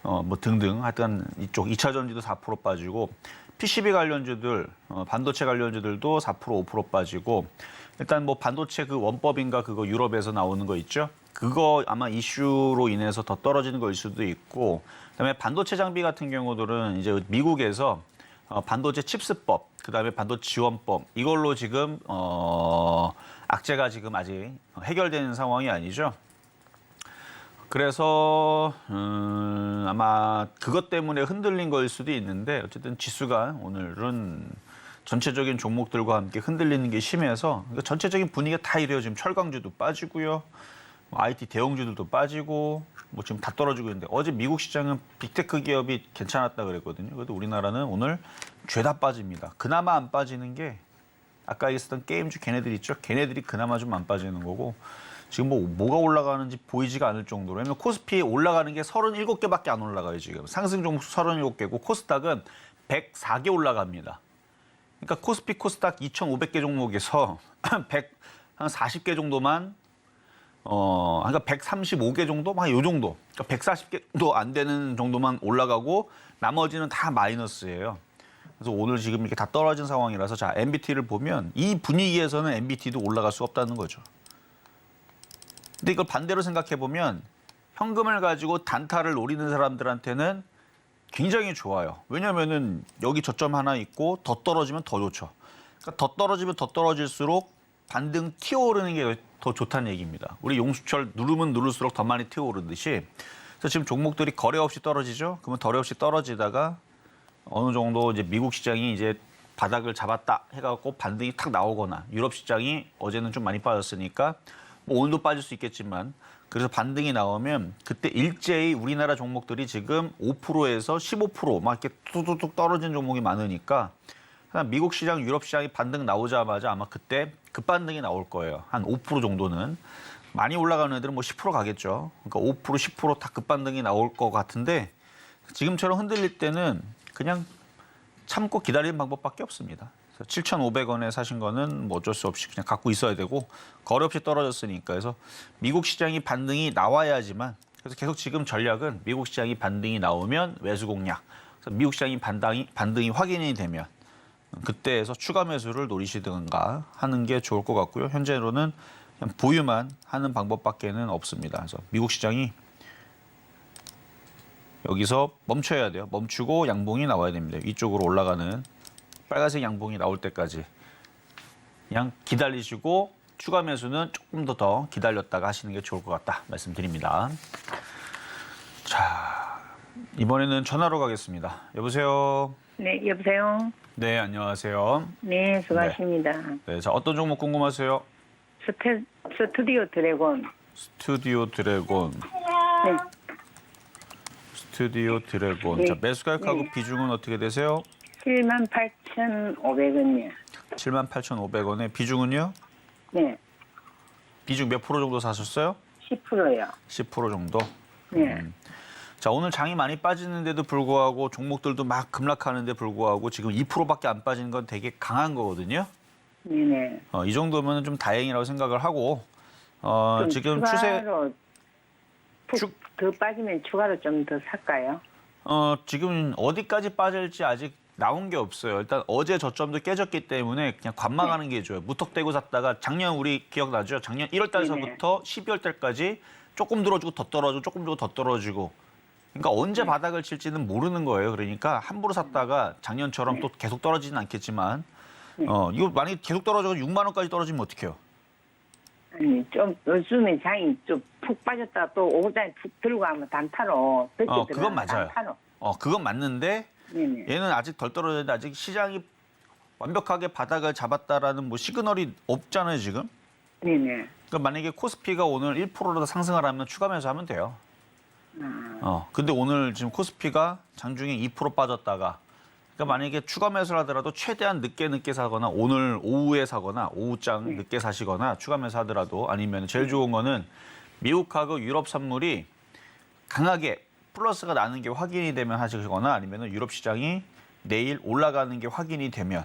뭐 등등 하여튼 이쪽 2차 전지도 4% 빠지고 PCB 관련주들, 반도체 관련주들도 4%, 5% 빠지고 일단 뭐 반도체 그 원법인가 그거 유럽에서 나오는 거 있죠? 그거 아마 이슈로 인해서 더 떨어지는 거일 수도 있고 그다음에 반도체 장비 같은 경우들은 이제 미국에서 반도체 칩스법, 그다음에 반도체 지원법 이걸로 지금 악재가 지금 아직 해결되는 상황이 아니죠. 그래서 아마 그것 때문에 흔들린 거일 수도 있는데 어쨌든 지수가 오늘은 전체적인 종목들과 함께 흔들리는 게 심해서 전체적인 분위기가 다 이래요. 지금 철강주도 빠지고요. IT 대형주들도 빠지고 뭐 지금 다 떨어지고 있는데 어제 미국 시장은 빅테크 기업이 괜찮았다 그랬거든요. 그래도 우리나라는 오늘 죄다 빠집니다. 그나마 안 빠지는 게 아까 얘기했던 게임주 걔네들 있죠. 걔네들이 그나마 좀 안 빠지는 거고 지금 뭐가 올라가는지 보이지가 않을 정도로 왜냐면 코스피 올라가는 게 37개밖에 안 올라가요. 지금 상승 종목수 37개고 코스닥은 104개 올라갑니다. 그러니까 코스피 코스닥 2,500개 종목에서 140개 정도만 그러니까 135개 정도? 막 요 정도. 그러니까 140개도 안 되는 정도만 올라가고 나머지는 다 마이너스예요. 그래서 오늘 지금 이렇게 다 떨어진 상황이라서 자, MBT를 보면 이 분위기에서는 MBT도 올라갈 수 없다는 거죠. 근데 이걸 반대로 생각해 보면 현금을 가지고 단타를 노리는 사람들한테는 굉장히 좋아요. 왜냐면은 여기 저점 하나 있고 더 떨어지면 더 좋죠. 그러니까 더 떨어지면 더 떨어질수록 반등 튀어오르는 게 더 좋다는 얘기입니다. 우리 용수철 누르면 누를수록 더 많이 튀어오르듯이 그래서 지금 종목들이 거래 없이 떨어지죠. 그러면 거래 없이 떨어지다가 어느 정도 이제 미국 시장이 이제 바닥을 잡았다 해갖고 반등이 탁 나오거나 유럽 시장이 어제는 좀 많이 빠졌으니까 뭐 오늘도 빠질 수 있겠지만 그래서 반등이 나오면 그때 일제히 우리나라 종목들이 지금 5%에서 15%막 이렇게 뚝뚝뚝 떨어진 종목이 많으니까 미국 시장, 유럽 시장이 반등 나오자마자 아마 그때 급반등이 나올 거예요. 한 5% 정도는. 많이 올라가는 애들은 뭐 10% 가겠죠. 그러니까 5%, 10% 다 급반등이 나올 것 같은데 지금처럼 흔들릴 때는 그냥 참고 기다리는 방법밖에 없습니다. 7,500원에 사신 거는 뭐 어쩔 수 없이 그냥 갖고 있어야 되고 거래 없이 떨어졌으니까 그래서 미국 시장이 반등이 나와야지만 그래서 계속 지금 전략은 미국 시장이 반등이 나오면 매수 공략. 그래서 미국 시장이 반등이 확인이 되면 그때에서 추가 매수를 노리시든가 하는 게 좋을 것 같고요. 현재로는 그냥 보유만 하는 방법밖에는 없습니다. 그래서 미국 시장이 여기서 멈춰야 돼요. 멈추고 양봉이 나와야 됩니다. 이쪽으로 올라가는 빨간색 양봉이 나올 때까지 그냥 기다리시고 추가 매수는 조금 더 기다렸다가 하시는 게 좋을 것 같다 말씀드립니다. 자, 이번에는 전화로 가겠습니다. 여보세요. 네, 여보세요. 네, 안녕하세요. 네, 수고하십니다. 네, 자 어떤 종목 궁금하세요? 스튜디오 드래곤. 스튜디오 드래곤. 네. 스튜디오 드래곤. 네. 자, 매수 가격하고 네. 비중은 어떻게 되세요? 78,500원이요. 78,500원에 비중은요? 네, 비중 몇 프로 정도 사셨어요? 10%요. 10% 정도. 네. 자, 오늘 장이 많이 빠지는데도 불구하고 종목들도 막 급락하는데 불구하고 지금 2%밖에 안 빠지는 건 되게 강한 거거든요. 네네. 이 정도면 좀 다행이라고 생각을 하고 좀 지금 추세 추가로 더 빠지면 추가로 좀 더 살까요? 지금 어디까지 빠질지 아직 나온 게 없어요. 일단 어제 저점도 깨졌기 때문에 그냥 관망하는 게 좋아요. 무턱대고 샀다가 작년 우리 기억나죠? 작년 1월 달서부터 12월 달까지 조금 들어주고 더 떨어지고 조금 들어주고 더 떨어지고. 그러니까 언제 바닥을 칠지는 모르는 거예요. 그러니까 함부로 샀다가 작년처럼 또 계속 떨어지진 않겠지만 이거 만약에 계속 떨어져서 6만 원까지 떨어지면 어떡해요? 아니, 좀 요즘에 장이 좀 푹 빠졌다가 또 오후장에 푹 들고 가면 단타로 늦게 그건 들어가면 맞아요. 단타로. 그건 맞는데 네네. 얘는 아직 덜 떨어졌는데 아직 시장이 완벽하게 바닥을 잡았다라는 뭐 시그널이 없잖아요, 지금. 네네. 그러니까 만약에 코스피가 오늘 1%라도 상승을 하면 추가 매수하면 돼요. 근데 오늘 지금 코스피가 장중에 2% 빠졌다가 그러니까 만약에 추가 매수를 하더라도 최대한 늦게 사거나 오늘 오후에 사거나 오후장 늦게 사시거나 추가 매수하더라도 아니면 제일 좋은 거는 미국하고 유럽 선물이 강하게 플러스가 나는 게 확인이 되면 하시거나 아니면 유럽 시장이 내일 올라가는 게 확인이 되면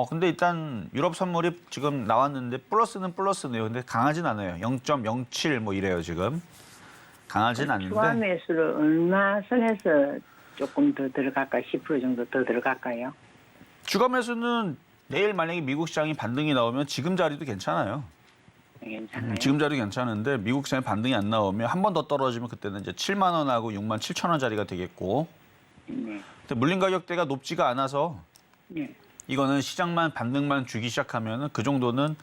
근데 일단 유럽 선물이 지금 나왔는데 플러스는 플러스네요. 근데 강하진 않아요. 0.07 뭐 이래요, 지금. 강하진 않는데. 추가 매수를 얼마 선에서 조금 더 들어갈까요? 10% 정도 더 들어갈까요? 추가 매수는 내일 만약에 미국 시장이 반등이 나오면 지금 자리도 괜찮아요. 괜찮아요. 지금 자리도 괜찮은데 미국 시장에 반등이 안 나오면 한 번 더 떨어지면 그때는 이제 7만 원하고 6만 7천 원짜리가 되겠고. 네. 근데 물린 가격대가 높지가 않아서 네. 이거는 시장만 반등만 주기 시작하면은 그 정도는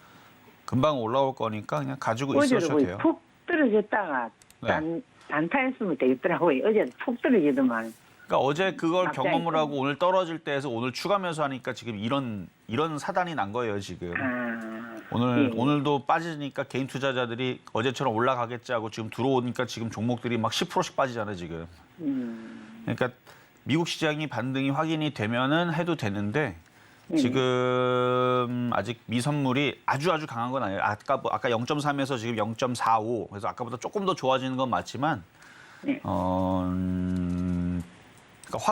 금방 올라올 거니까 그냥 가지고 어제도 있으셔도 돼요. 푹 떨어졌다가 네. 단타했으면 되겠더라고요. 어제 푹 떨어지더만. 그러니까 어제 그걸 갑자기 경험을 하고 오늘 떨어질 때에서 오늘 추가 매수하니까 지금 이런 사단이 난 거예요, 지금. 예. 오늘도 빠지니까 개인 투자자들이 어제처럼 올라가겠지 하고 지금 들어오니까 지금 종목들이 막 10%씩 빠지잖아요, 지금. 그러니까 미국 시장이 반등이 확인이 되면은 해도 되는데 지금 아직 미선물이 아주 강한 건 아니에요. 아까 0.3에서 지금 0.45. 그래서 아까보다 조금 더 좋아지는 건 맞지만 네. 그러니까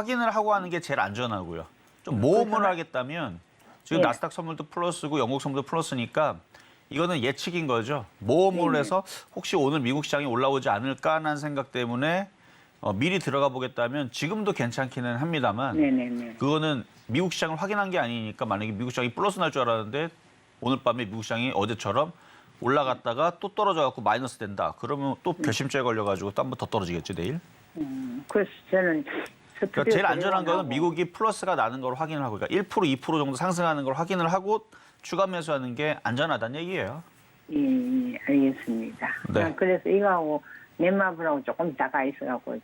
확인을 하고 하는 게 제일 안전하고요. 좀 모험을 하겠다면 지금 네. 나스닥 선물도 플러스고 영국 선물도 플러스니까 이거는 예측인 거죠. 모험을 해서 혹시 오늘 미국 시장이 올라오지 않을까라는 생각 때문에 미리 들어가 보겠다면 지금도 괜찮기는 합니다만 네네네. 그거는 미국 시장을 확인한 게 아니니까 만약에 미국 시장이 플러스 날 줄 알았는데 오늘 밤에 미국 시장이 어제처럼 올라갔다가 또 떨어져갖고 마이너스 된다. 그러면 또 결심죄에 걸려가지고 또 한 번 더 떨어지겠죠, 내일. 그래서 저는 그러니까 제일 안전한 거는 미국이 플러스가 나는 걸 확인을 하고 그러니까 1%, 2% 정도 상승하는 걸 확인을 하고 추가 매수하는 게 안전하다는 얘기예요. 예, 알겠습니다. 네. 그래서 이거하고 넷마블하고 조금 작아 있어갖고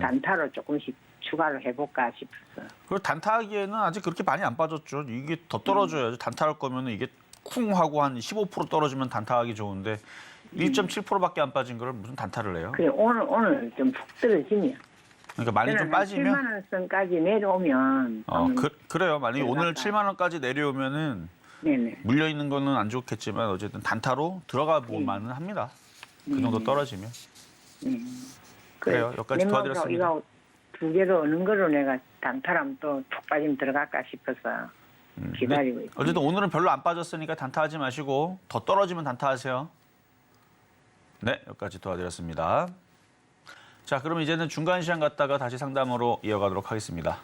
단타로 조금씩 추가로 해볼까 싶어서. 그리고 단타하기에는 아직 그렇게 많이 안 빠졌죠. 이게 더 떨어져야죠. 단타할 거면 이게 쿵 하고 한 15% 떨어지면 단타하기 좋은데 1.7%밖에 안 빠진 거를 무슨 단타를 해요? 그래 오늘 좀 푹 떨어지면. 그러니까 많이 좀 빠지면 7만 원 선까지 내려오면. 그래요. 만약에 오늘 들어갈까요? 7만 원까지 내려오면은 네네. 물려 있는 거는 안 좋겠지만 어쨌든 단타로 들어가 볼 만은 합니다. 그 정도 떨어지면. 그래요. 여기까지 도와드렸습니다. 이거 두 개로 어느 거로 내가 단타라면 또 푹 빠지면 들어갈까 싶어서 기다리고 있습니다. 어쨌든 오늘은 별로 안 빠졌으니까 단타하지 마시고 더 떨어지면 단타하세요. 네, 여기까지 도와드렸습니다. 자, 그럼 이제는 중간 시장 갔다가 다시 상담으로 이어가도록 하겠습니다.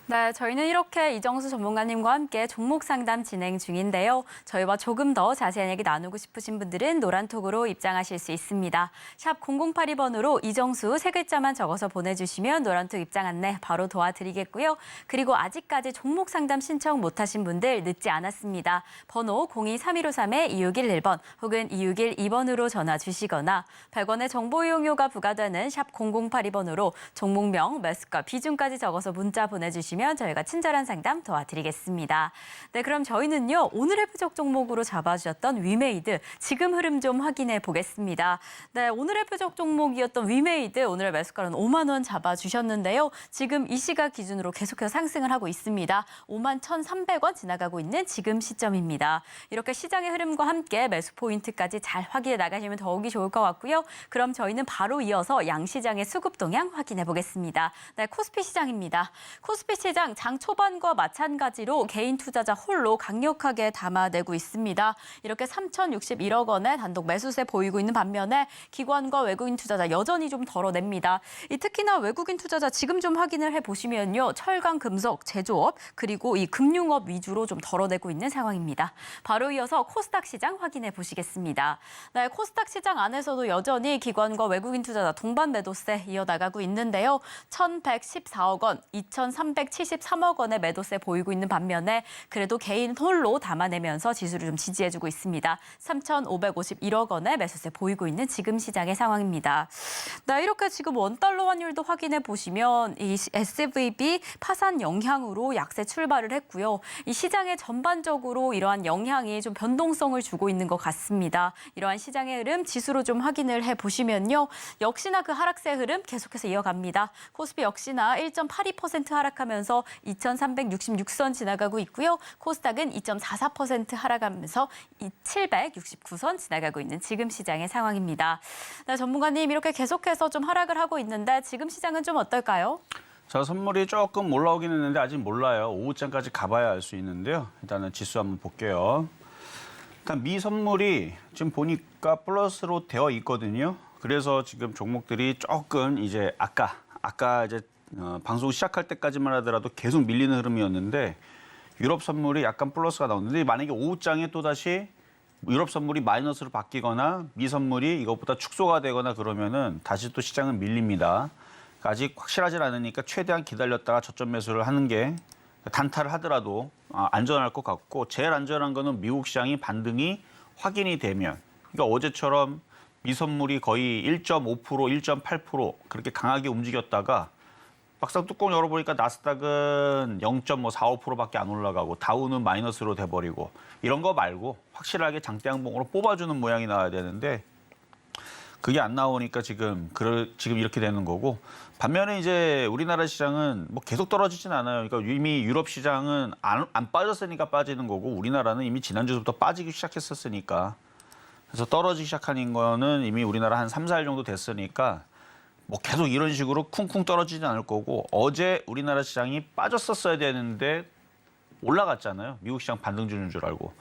네, 저희는 이렇게 이정수 전문가님과 함께 종목 상담 진행 중인데요. 저희와 조금 더 자세한 얘기 나누고 싶으신 분들은 노란톡으로 입장하실 수 있습니다. 샵 0082번으로 이정수 세 글자만 적어서 보내주시면 노란톡 입장 안내 바로 도와드리겠고요. 그리고 아직까지 종목 상담 신청 못하신 분들 늦지 않았습니다. 번호 023153-2611번 혹은 2612번으로 전화 주시거나 100원의 정보 이용료가 부과되는 샵 0082번으로 종목명, 매수가, 비중까지 적어서 문자 보내주시면 저희가 친절한 상담 도와드리겠습니다. 네, 그럼 저희는요. 오늘의 표적 종목으로 잡아주셨던 위메이드 지금 흐름 좀 확인해 보겠습니다. 네, 오늘의 표적 종목이었던 위메이드 오늘의 매수가는 5만 원 잡아주셨는데요. 지금 이 시각 기준으로 계속해서 상승을 하고 있습니다. 5만 1,300원 지나가고 있는 지금 시점입니다. 이렇게 시장의 흐름과 함께 매수 포인트까지 잘 확인해 나가시면 더욱이 좋을 것 같고요. 그럼 저희는 바로 이어서 양시장의 수급 동향 확인해 보겠습니다. 네, 코스피 시장입니다. 코스피 시장 장 초반과 마찬가지로 개인 투자자 홀로 강력하게 담아내고 있습니다. 이렇게 3,061억 원의 단독 매수세 보이고 있는 반면에 기관과 외국인 투자자 여전히 좀 덜어냅니다. 특히나 외국인 투자자 지금 좀 확인을 해보시면요. 철강, 금속, 제조업 그리고 이 금융업 위주로 좀 덜어내고 있는 상황입니다. 바로 이어서 코스닥 시장 확인해 보시겠습니다. 네, 코스닥 시장 안에서도 여전히 기관과 외국인 투자자 동반 매도세 이어나가고 있는데요. 1,114억 원, 2,373억 원의 매도세 보이고 있는 반면에 그래도 개인 홀로 담아내면서 지수를 좀 지지해주고 있습니다. 3,551억 원의 매수세 보이고 있는 지금 시장의 상황입니다. 네, 이렇게 지금 원달러 환율도 확인해 보시면 이 SVB 파산 영향으로 약세 출발을 했고요. 이 시장에 전반적으로 이러한 영향이 좀 변동성을 주고 있는 것 같습니다. 이러한 시장의 흐름 지수로 좀 확인을 해보시면요. 역시나 그 하락세 흐름 계속해서 이어갑니다. 코스피 역시나 1.82% 하락하면서 2,366선 지나가고 있고요. 코스닥은 2.44% 하락하면서 769선 지나가고 있는 지금 시장의 상황입니다. 네, 전문가님 이렇게 계속해서 좀 하락을 하고 있는데 지금 시장은 좀 어떨까요? 자, 선물이 조금 올라오긴 했는데 아직 몰라요. 오후장까지 가봐야 알 수 있는데요. 일단은 지수 한번 볼게요. 일단 미 선물이 지금 보니까 플러스로 되어 있거든요. 그래서 지금 종목들이 조금 이제 아까 이제 방송 시작할 때까지만 하더라도 계속 밀리는 흐름이었는데 유럽 선물이 약간 플러스가 나오는데 만약에 오후장에 또다시 유럽 선물이 마이너스로 바뀌거나 미 선물이 이것보다 축소가 되거나 그러면은 다시 또 시장은 밀립니다. 아직 확실하지 않으니까 최대한 기다렸다가 저점 매수를 하는 게 단타를 하더라도 안전할 것 같고 제일 안전한 거는 미국 시장이 반등이 확인이 되면 그러니까 어제처럼 미 선물이 거의 1.5%, 1.8% 그렇게 강하게 움직였다가 막상 뚜껑 열어보니까 나스닥은 0.45%밖에 안 올라가고 다우는 마이너스로 돼버리고 이런 거 말고 확실하게 장대 양봉으로 뽑아주는 모양이 나와야 되는데 그게 안 나오니까 지금 이렇게 되는 거고 반면에 이제 우리나라 시장은 뭐 계속 떨어지진 않아요. 그러니까 이미 유럽 시장은 안 빠졌으니까 빠지는 거고 우리나라는 이미 지난주부터 빠지기 시작했었으니까 그래서 떨어지기 시작하는 거는 이미 우리나라 한 3, 4일 정도 됐으니까 뭐 계속 이런 식으로 쿵쿵 떨어지진 않을 거고 어제 우리나라 시장이 빠졌었어야 되는데 올라갔잖아요. 미국 시장 반등 주는 줄 알고.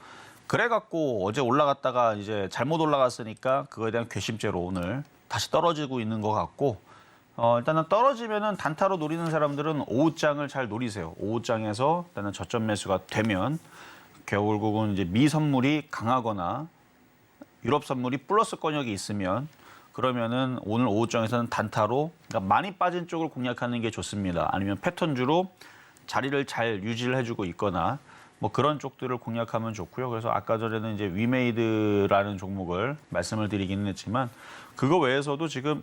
그래갖고 어제 올라갔다가 이제 잘못 올라갔으니까 그거에 대한 괘씸죄로 오늘 다시 떨어지고 있는 것 같고 일단은 떨어지면은 단타로 노리는 사람들은 오후장을 잘 노리세요. 오후장에서 일단은 저점 매수가 되면 결국은 이제 미 선물이 강하거나 유럽 선물이 플러스 권역이 있으면 그러면은 오늘 오후장에서는 단타로 그러니까 많이 빠진 쪽을 공략하는 게 좋습니다. 아니면 패턴주로 자리를 잘 유지를 해주고 있거나 뭐 그런 쪽들을 공략하면 좋고요. 그래서 아까 전에는 이제 위메이드라는 종목을 말씀을 드리기는 했지만 그거 외에서도 지금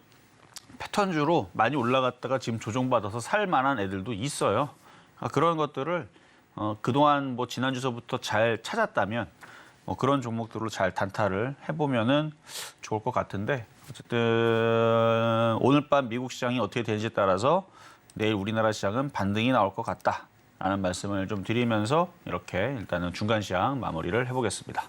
패턴주로 많이 올라갔다가 지금 조정받아서 살 만한 애들도 있어요. 그런 것들을 그동안 뭐 지난주서부터 잘 찾았다면 뭐 그런 종목들로 잘 단타를 해보면은 좋을 것 같은데 어쨌든 오늘 밤 미국 시장이 어떻게 되는지에 따라서 내일 우리나라 시장은 반등이 나올 것 같다라는 말씀을 좀 드리면서 이렇게 일단은 중간 시장 마무리를 해보겠습니다.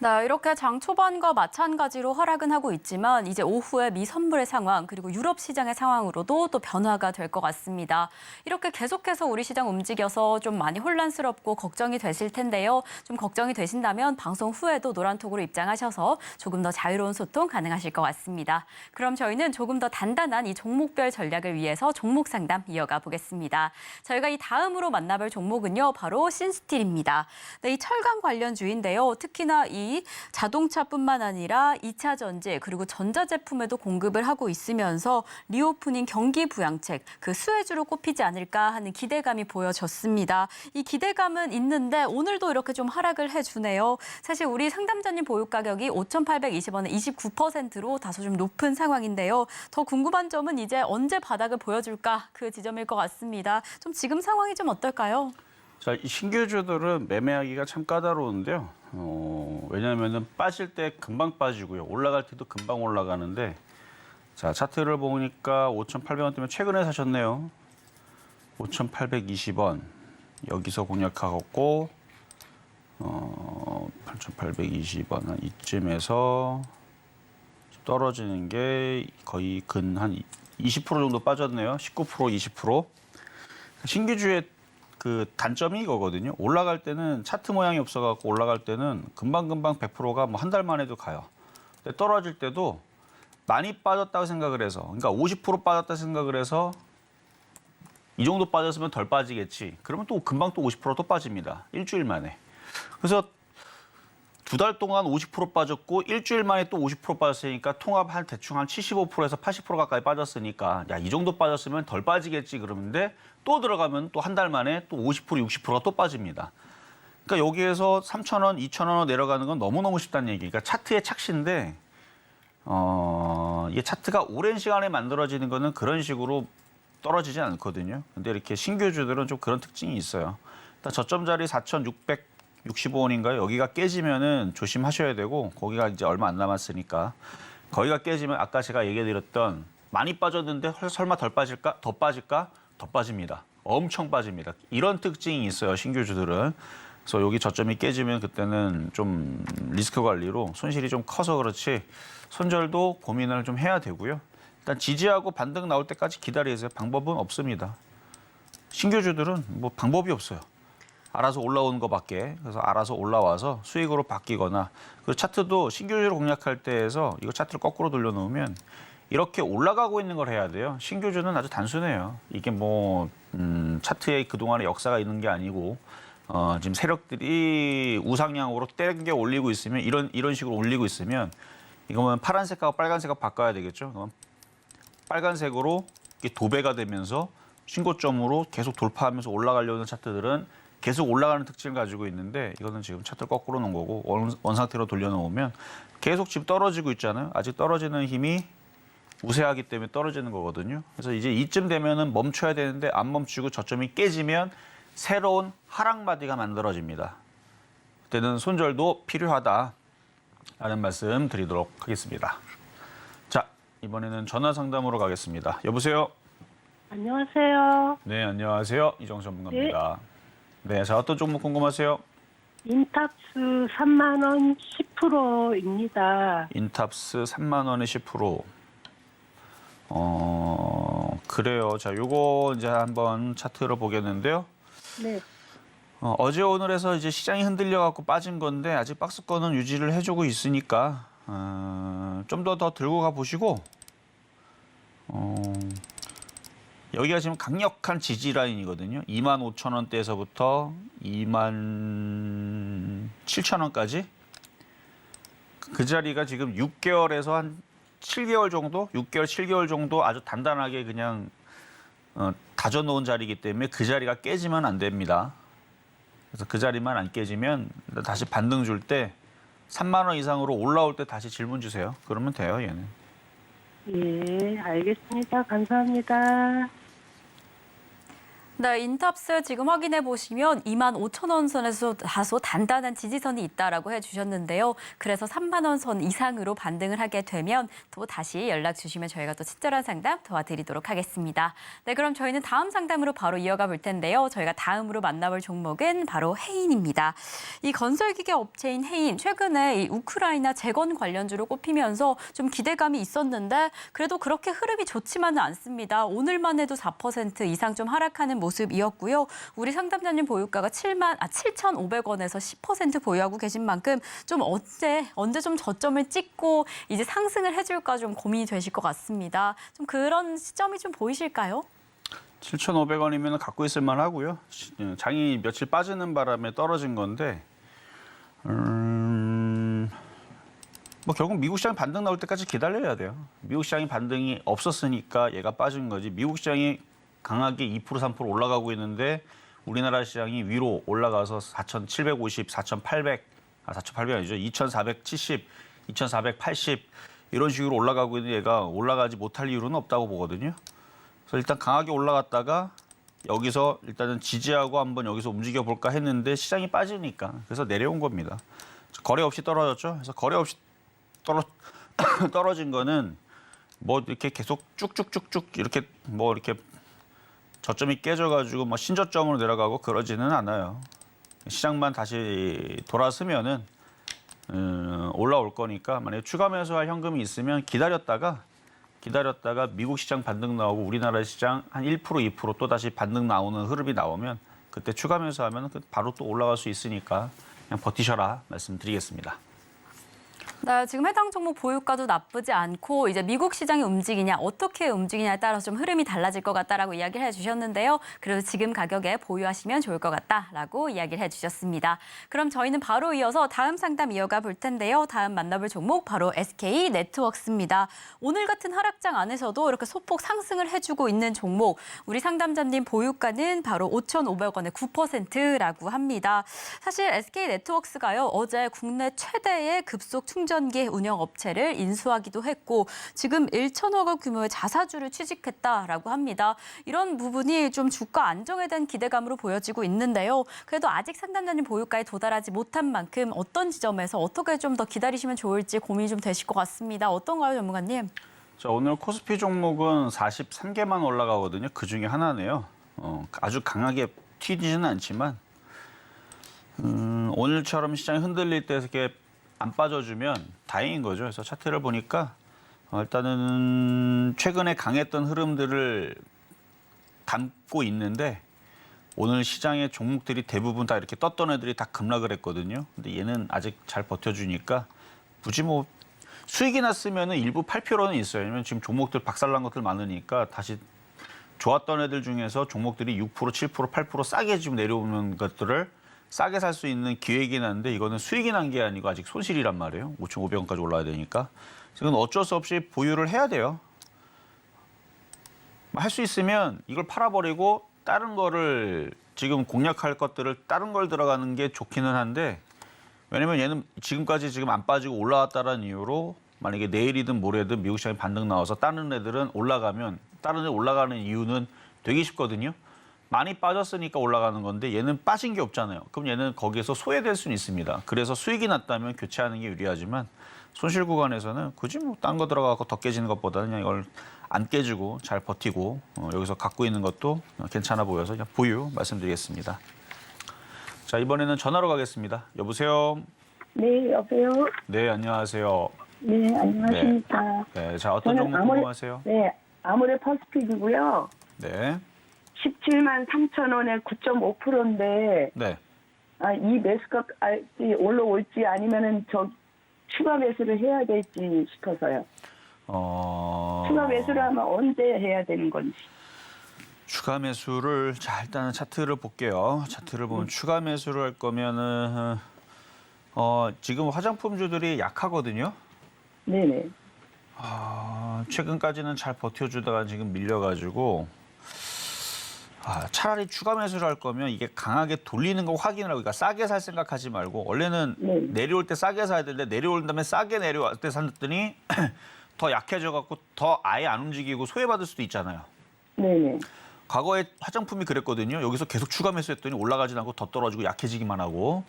네, 이렇게 장 초반과 마찬가지로 하락은 하고 있지만 이제 오후에 미 선물의 상황 그리고 유럽 시장의 상황으로도 또 변화가 될 것 같습니다. 이렇게 계속해서 우리 시장 움직여서 좀 많이 혼란스럽고 걱정이 되실 텐데요. 좀 걱정이 되신다면 방송 후에도 노란톡으로 입장하셔서 조금 더 자유로운 소통 가능하실 것 같습니다. 그럼 저희는 조금 더 단단한 이 종목별 전략을 위해서 종목 상담 이어가 보겠습니다. 저희가 이 다음으로 만나볼 종목은요. 바로 신스틸입니다. 네, 이 철강 관련주인데요. 특히나 이 자동차뿐만 아니라 2차 전지 그리고 전자제품에도 공급을 하고 있으면서 리오프닝 경기 부양책 그 수혜주로 꼽히지 않을까 하는 기대감이 보여졌습니다. 이 기대감은 있는데 오늘도 이렇게 좀 하락을 해주네요. 사실 우리 상담자님 보유 가격이 5,820원에 29%로 다소 좀 높은 상황인데요. 더 궁금한 점은 이제 언제 바닥을 보여줄까 그 지점일 것 같습니다. 좀 지금 상황이 좀 어떨까요? 자, 이 신규주들은 매매하기가 참 까다로운데요. 왜냐하면은 빠질 때 금방 빠지고요. 올라갈 때도 금방 올라가는데 자, 차트를 보니까 5,800원대면 최근에 사셨네요. 5,820원 여기서 공략하고 8,820원 한 이쯤에서 떨어지는 게 거의 근 한 20% 정도 빠졌네요. 19%, 20%. 신규주의 그 단점이 이거거든요. 올라갈 때는 차트 모양이 없어갖고 올라갈 때는 금방금방 100%가 뭐 한 달 만에도 가요. 근데 떨어질 때도 많이 빠졌다고 생각을 해서, 그러니까 50% 빠졌다 생각을 해서 이 정도 빠졌으면 덜 빠지겠지. 그러면 또 금방 또 50%또 빠집니다. 일주일 만에. 그래서 2달 동안 50% 빠졌고 일주일 만에 또 50% 빠졌으니까 통합 한 대충 한 75%에서 80% 가까이 빠졌으니까 야, 이 정도 빠졌으면 덜 빠지겠지 그러는데 또 들어가면 또 한 달 만에 또 50%, 60%가 또 빠집니다. 그러니까 여기에서 3,000원, 2,000원으로 내려가는 건 너무너무 쉽다는 얘기. 그러니까 차트의 착시인데 이게 차트가 오랜 시간에 만들어지는 거는 그런 식으로 떨어지지 않거든요. 근데 이렇게 신규주들은 좀 그런 특징이 있어요. 일단 저점 자리 4,665원인가요? 여기가 깨지면은 조심하셔야 되고 거기가 이제 얼마 안 남았으니까 거기가 깨지면 아까 제가 얘기해드렸던 많이 빠졌는데 설마 덜 빠질까? 더 빠질까? 더 빠집니다. 엄청 빠집니다. 이런 특징이 있어요. 신규주들은. 그래서 여기 저점이 깨지면 그때는 좀 리스크 관리로 손실이 좀 커서 그렇지 손절도 고민을 좀 해야 되고요. 일단 지지하고 반등 나올 때까지 기다리세요. 방법은 없습니다. 신규주들은 뭐 방법이 없어요. 알아서 올라오는 것밖에. 그래서 알아서 올라와서 수익으로 바뀌거나 그리고 차트도 신규주를 공략할 때에서 이거 차트를 거꾸로 돌려놓으면 이렇게 올라가고 있는 걸 해야 돼요. 신규주는 아주 단순해요. 이게 뭐 차트에 그동안의 역사가 있는 게 아니고 지금 세력들이 우상향으로 땡겨 올리고 있으면 이런 식으로 올리고 있으면 이거면 파란색하고 빨간색하고 바꿔야 되겠죠. 그럼 빨간색으로 이게 도배가 되면서 신고점으로 계속 돌파하면서 올라가려는 차트들은 계속 올라가는 특징을 가지고 있는데 이거는 지금 차트를 거꾸로 놓은 거고 원 상태로 돌려놓으면 계속 지금 떨어지고 있잖아요. 아직 떨어지는 힘이 우세하기 때문에 떨어지는 거거든요. 그래서 이제 이쯤 되면은 멈춰야 되는데 안 멈추고 저점이 깨지면 새로운 하락마디가 만들어집니다. 그때는 손절도 필요하다라는 말씀 드리도록 하겠습니다. 자, 이번에는 전화 상담으로 가겠습니다. 여보세요? 안녕하세요. 네, 안녕하세요. 이정수 전문가입니다. 네, 자, 어떤 종목 궁금하세요? 인탑스 3만 원 10%입니다. 인탑스 3만 원에 10%. 그래요. 자, 요거 이제 한번 차트로 보겠는데요. 네. 어제 오늘에서 이제 시장이 흔들려 갖고 빠진 건데 아직 박스권은 유지를 해주고 있으니까 좀 더 들고 가 보시고 여기가 지금 강력한 지지 라인이거든요. 25,000원대에서부터 27,000원까지 그 자리가 지금 6개월에서 한 7개월 정도, 6개월, 7개월 정도 아주 단단하게 그냥 다져놓은 자리이기 때문에 그 자리가 깨지면 안 됩니다. 그래서 그 자리만 안 깨지면 다시 반등 줄 때 3만 원 이상으로 올라올 때 다시 질문 주세요. 그러면 돼요, 얘는. 예, 알겠습니다. 감사합니다. 네, 인탑스 지금 확인해 보시면 25,000원 선에서 다소 단단한 지지선이 있다라고 해주셨는데요. 그래서 3만 원 선 이상으로 반등을 하게 되면 또 다시 연락 주시면 저희가 또 친절한 상담 도와드리도록 하겠습니다. 네, 그럼 저희는 다음 상담으로 바로 이어가 볼 텐데요. 저희가 다음으로 만나볼 종목은 바로 해인입니다. 이 건설기계 업체인 해인, 최근에 이 우크라이나 재건 관련주로 꼽히면서 좀 기대감이 있었는데 그래도 그렇게 흐름이 좋지만은 않습니다. 오늘만 해도 4% 이상 좀 하락하는 모습이었고요. 우리 상담자님 보유가가 7,500원에서 10% 보유하고 계신 만큼 좀 언제 좀 저점을 찍고 이제 상승을 해줄까 좀 고민이 되실 것 같습니다. 좀 그런 시점이 좀 보이실까요? 7,500원이면 갖고 있을 만하고요. 장이 며칠 빠지는 바람에 떨어진 건데 뭐 결국 미국 시장이 반등 나올 때까지 기다려야 돼요. 미국 시장이 반등이 없었으니까 얘가 빠진 거지. 미국 시장이 강하게 2%, 3% 올라가고 있는데 우리나라 시장이 위로 올라가서 4,750, 4,800, 4,800 아니죠. 2,470, 2,480 이런 식으로 올라가고 있는 얘가 올라가지 못할 이유는 없다고 보거든요. 그래서 일단 강하게 올라갔다가 여기서 일단은 지지하고 한번 여기서 움직여 볼까 했는데 시장이 빠지니까 그래서 내려온 겁니다. 거래 없이 떨어졌죠. 그래서 거래 없이 떨어진 거는 뭐 이렇게 계속 쭉쭉쭉쭉 이렇게 뭐 이렇게 저점이 깨져가지고 뭐 신저점으로 내려가고 그러지는 않아요. 시장만 다시 돌아서면은 올라올 거니까 만약에 추가 매수할 현금이 있으면 기다렸다가 기다렸다가 미국 시장 반등 나오고 우리나라 시장 한 1%, 2% 또다시 반등 나오는 흐름이 나오면 그때 추가 매수하면 바로 또 올라갈 수 있으니까 그냥 버티셔라 말씀드리겠습니다. 네, 지금 해당 종목 보유가도 나쁘지 않고 이제 미국 시장이 움직이냐 어떻게 움직이냐에 따라서 좀 흐름이 달라질 것 같다라고 이야기를 해주셨는데요. 그래서 지금 가격에 보유하시면 좋을 것 같다라고 이야기를 해주셨습니다. 그럼 저희는 바로 이어서 다음 상담 이어가 볼 텐데요. 다음 만나볼 종목 바로 SK 네트워크스입니다. 오늘 같은 하락장 안에서도 이렇게 소폭 상승을 해주고 있는 종목. 우리 상담자님 보유가는 바로 5,500원의 9%라고 합니다. 사실 SK 네트워크스가요 어제 국내 최대의 급속 충전기 운영 업체를 인수하기도 했고 지금 1,000억 원 규모의 자사주를 취직했다라고 합니다. 이런 부분이 좀 주가 안정에 대한 기대감으로 보여지고 있는데요. 그래도 아직 상담자님 보유가에 도달하지 못한 만큼 어떤 지점에서 어떻게 좀 더 기다리시면 좋을지 고민이 좀 되실 것 같습니다. 어떤가요, 전문가님? 자, 오늘 코스피 종목은 43개만 올라가거든요. 그중에 하나네요. 아주 강하게 튀지는 않지만 오늘처럼 시장이 흔들릴 때 이렇게 안 빠져주면 다행인 거죠. 그래서 차트를 보니까 일단은 최근에 강했던 흐름들을 담고 있는데 오늘 시장의 종목들이 대부분 다 이렇게 떴던 애들이 다 급락을 했거든요. 근데 얘는 아직 잘 버텨주니까 굳이 뭐 수익이 났으면 일부 팔 필요는 있어요. 왜냐면 지금 종목들 박살난 것들 많으니까 다시 좋았던 애들 중에서 종목들이 6%, 7%, 8% 싸게 지금 내려오는 것들을 싸게 살 수 있는 기회이긴 한데 이거는 수익이 난 게 아니고 아직 손실이란 말이에요. 5,500원까지 올라야 되니까. 지금 어쩔 수 없이 보유를 해야 돼요. 할 수 있으면 이걸 팔아버리고 다른 거를 지금 공략할 것들을 다른 걸 들어가는 게 좋기는 한데 왜냐면 얘는 지금까지 지금 안 빠지고 올라왔다는 이유로 만약에 내일이든 모레든 미국 시장에 반등 나와서 다른 애들은 올라가면 다른 애 올라가는 이유는 되게 쉽거든요. 많이 빠졌으니까 올라가는 건데 얘는 빠진 게 없잖아요. 그럼 얘는 거기에서 소외될 수는 있습니다. 그래서 수익이 났다면 교체하는 게 유리하지만 손실 구간에서는 굳이 뭐 딴 거 들어가고 더 깨지는 것보다는 그냥 이걸 안 깨지고 잘 버티고 여기서 갖고 있는 것도 괜찮아 보여서 그냥 보유 말씀드리겠습니다. 자, 이번에는 전화로 가겠습니다. 여보세요? 네, 여보세요? 네, 안녕하세요. 네, 안녕하십니까. 네, 자, 어떤 종목 궁금하세요? 네, 아모레 퍼스픽이고요. 네. 17만 3천 원에 9.5%인데, 네. 이 매수가 올라올지 아니면은 추가 매수를 해야 될지 싶어서요. 추가 매수를 하면 언제 해야 되는 건지. 추가 매수를 자 일단은 차트를 볼게요. 차트를 보면 추가 매수를 할 거면은 지금 화장품주들이 약하거든요. 네네. 최근까지는 잘 버텨주다가 지금 밀려가지고 차라리 추가 매수를 할 거면 이게 강하게 돌리는 거 확인을 하고 그러니까 싸게 살 생각하지 말고 원래는 네. 내려올 때 싸게 사야 되는데 내려온 다음에 싸게 내려올 때 샀더니 더 약해져갖고 더 아예 안 움직이고 소외받을 수도 있잖아요. 네네. 과거에 화장품이 그랬거든요. 여기서 계속 추가 매수했더니 올라가지 않고 더 떨어지고 약해지기만 하고.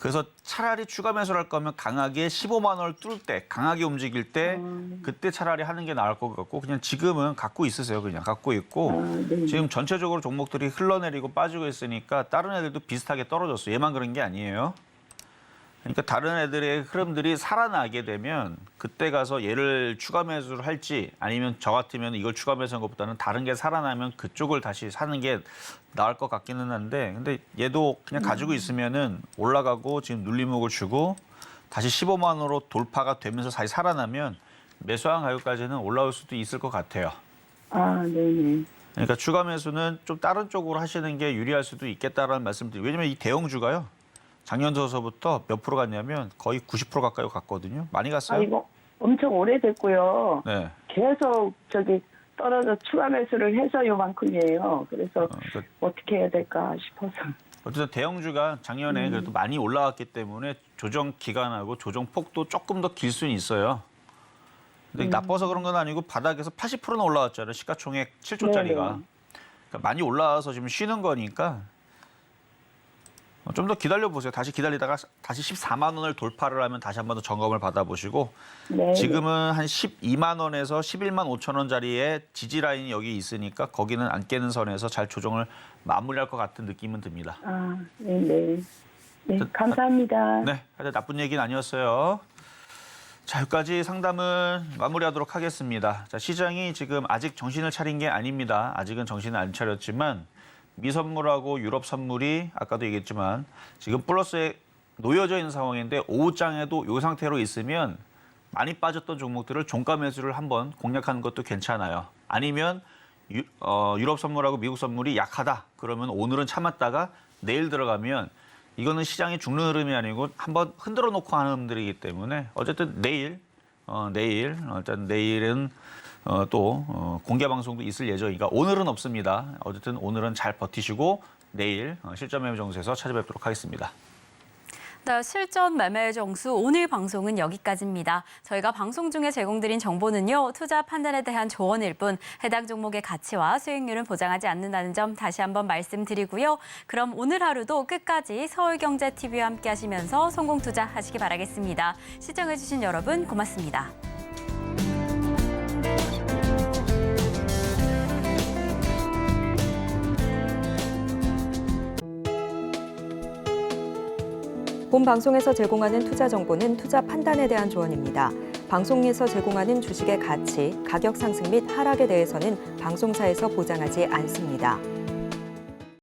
그래서 차라리 추가 매수를 할 거면 강하게 15만 원을 뚫을 때, 강하게 움직일 때 그때 차라리 하는 게 나을 것 같고 그냥 지금은 갖고 있으세요. 그냥 갖고 있고 네. 지금 전체적으로 종목들이 흘러내리고 빠지고 있으니까 다른 애들도 비슷하게 떨어졌어요. 얘만 그런 게 아니에요. 그러니까 다른 애들의 흐름들이 살아나게 되면 그때 가서 얘를 추가 매수를 할지 아니면 저 같으면 이걸 추가 매수한 것보다는 다른 게 살아나면 그쪽을 다시 사는 게 나을 것 같기는 한데 근데 얘도 그냥 가지고 있으면은 올라가고 지금 눌림목을 주고 다시 15만 원으로 돌파가 되면서 다시 살아나면 매수한 가격까지는 올라올 수도 있을 것 같아요. 네네. 그러니까 추가 매수는 좀 다른 쪽으로 하시는 게 유리할 수도 있겠다라는 말씀드리고 왜냐면 이 대형주가요. 작년 들어서부터 몇 프로 갔냐면 거의 90% 가까이 갔거든요. 많이 갔어요. 이거 엄청 오래됐고요. 네. 계속 떨어져 추가 매수를 해서 요만큼이에요. 그래서 그러니까 어떻게 해야 될까 싶어서. 어쨌든 대형주가 작년에 그래도 많이 올라왔기 때문에 조정 기간하고 조정 폭도 조금 더 길 수는 있어요. 근데 나빠서 그런 건 아니고 바닥에서 80%는 올라왔잖아요. 시가총액 7조짜리가. 네네. 그러니까 많이 올라와서 지금 쉬는 거니까 좀 더 기다려보세요. 다시 기다리다가 다시 14만 원을 돌파를 하면 다시 한 번 더 점검을 받아보시고 네. 지금은 한 12만 원에서 11만 5천 원짜리의 지지 라인이 여기 있으니까 거기는 안 깨는 선에서 잘 조정을 마무리할 것 같은 느낌은 듭니다. 네네. 네, 감사합니다. 네, 하여튼 나쁜 얘기는 아니었어요. 자, 여기까지 상담은 마무리하도록 하겠습니다. 자, 시장이 지금 아직 정신을 차린 게 아닙니다. 아직은 정신을 안 차렸지만 미선물하고 유럽 선물이 아까도 얘기했지만 지금 플러스에 놓여져 있는 상황인데 오후장에도 이 상태로 있으면 많이 빠졌던 종목들을 종가 매수를 한번 공략하는 것도 괜찮아요. 아니면 유럽 선물하고 미국 선물이 약하다. 그러면 오늘은 참았다가 내일 들어가면 이거는 시장이 죽는 흐름이 아니고 한번 흔들어 놓고 하는 흐름들이기 때문에 어쨌든 일단 내일은 또 공개 방송도 있을 예정이니까 오늘은 없습니다. 어쨌든 오늘은 잘 버티시고 내일 실전 매매 정수에서 찾아뵙도록 하겠습니다. 네, 실전 매매 정수 오늘 방송은 여기까지입니다. 저희가 방송 중에 제공드린 정보는요. 투자 판단에 대한 조언일 뿐 해당 종목의 가치와 수익률은 보장하지 않는다는 점 다시 한번 말씀드리고요. 그럼 오늘 하루도 끝까지 서울경제TV와 함께 하시면서 성공 투자하시기 바라겠습니다. 시청해주신 여러분 고맙습니다. 본 방송에서 제공하는 투자 정보는 투자 판단에 대한 조언입니다. 방송에서 제공하는 주식의 가치, 가격 상승 및 하락에 대해서는 방송사에서 보장하지 않습니다.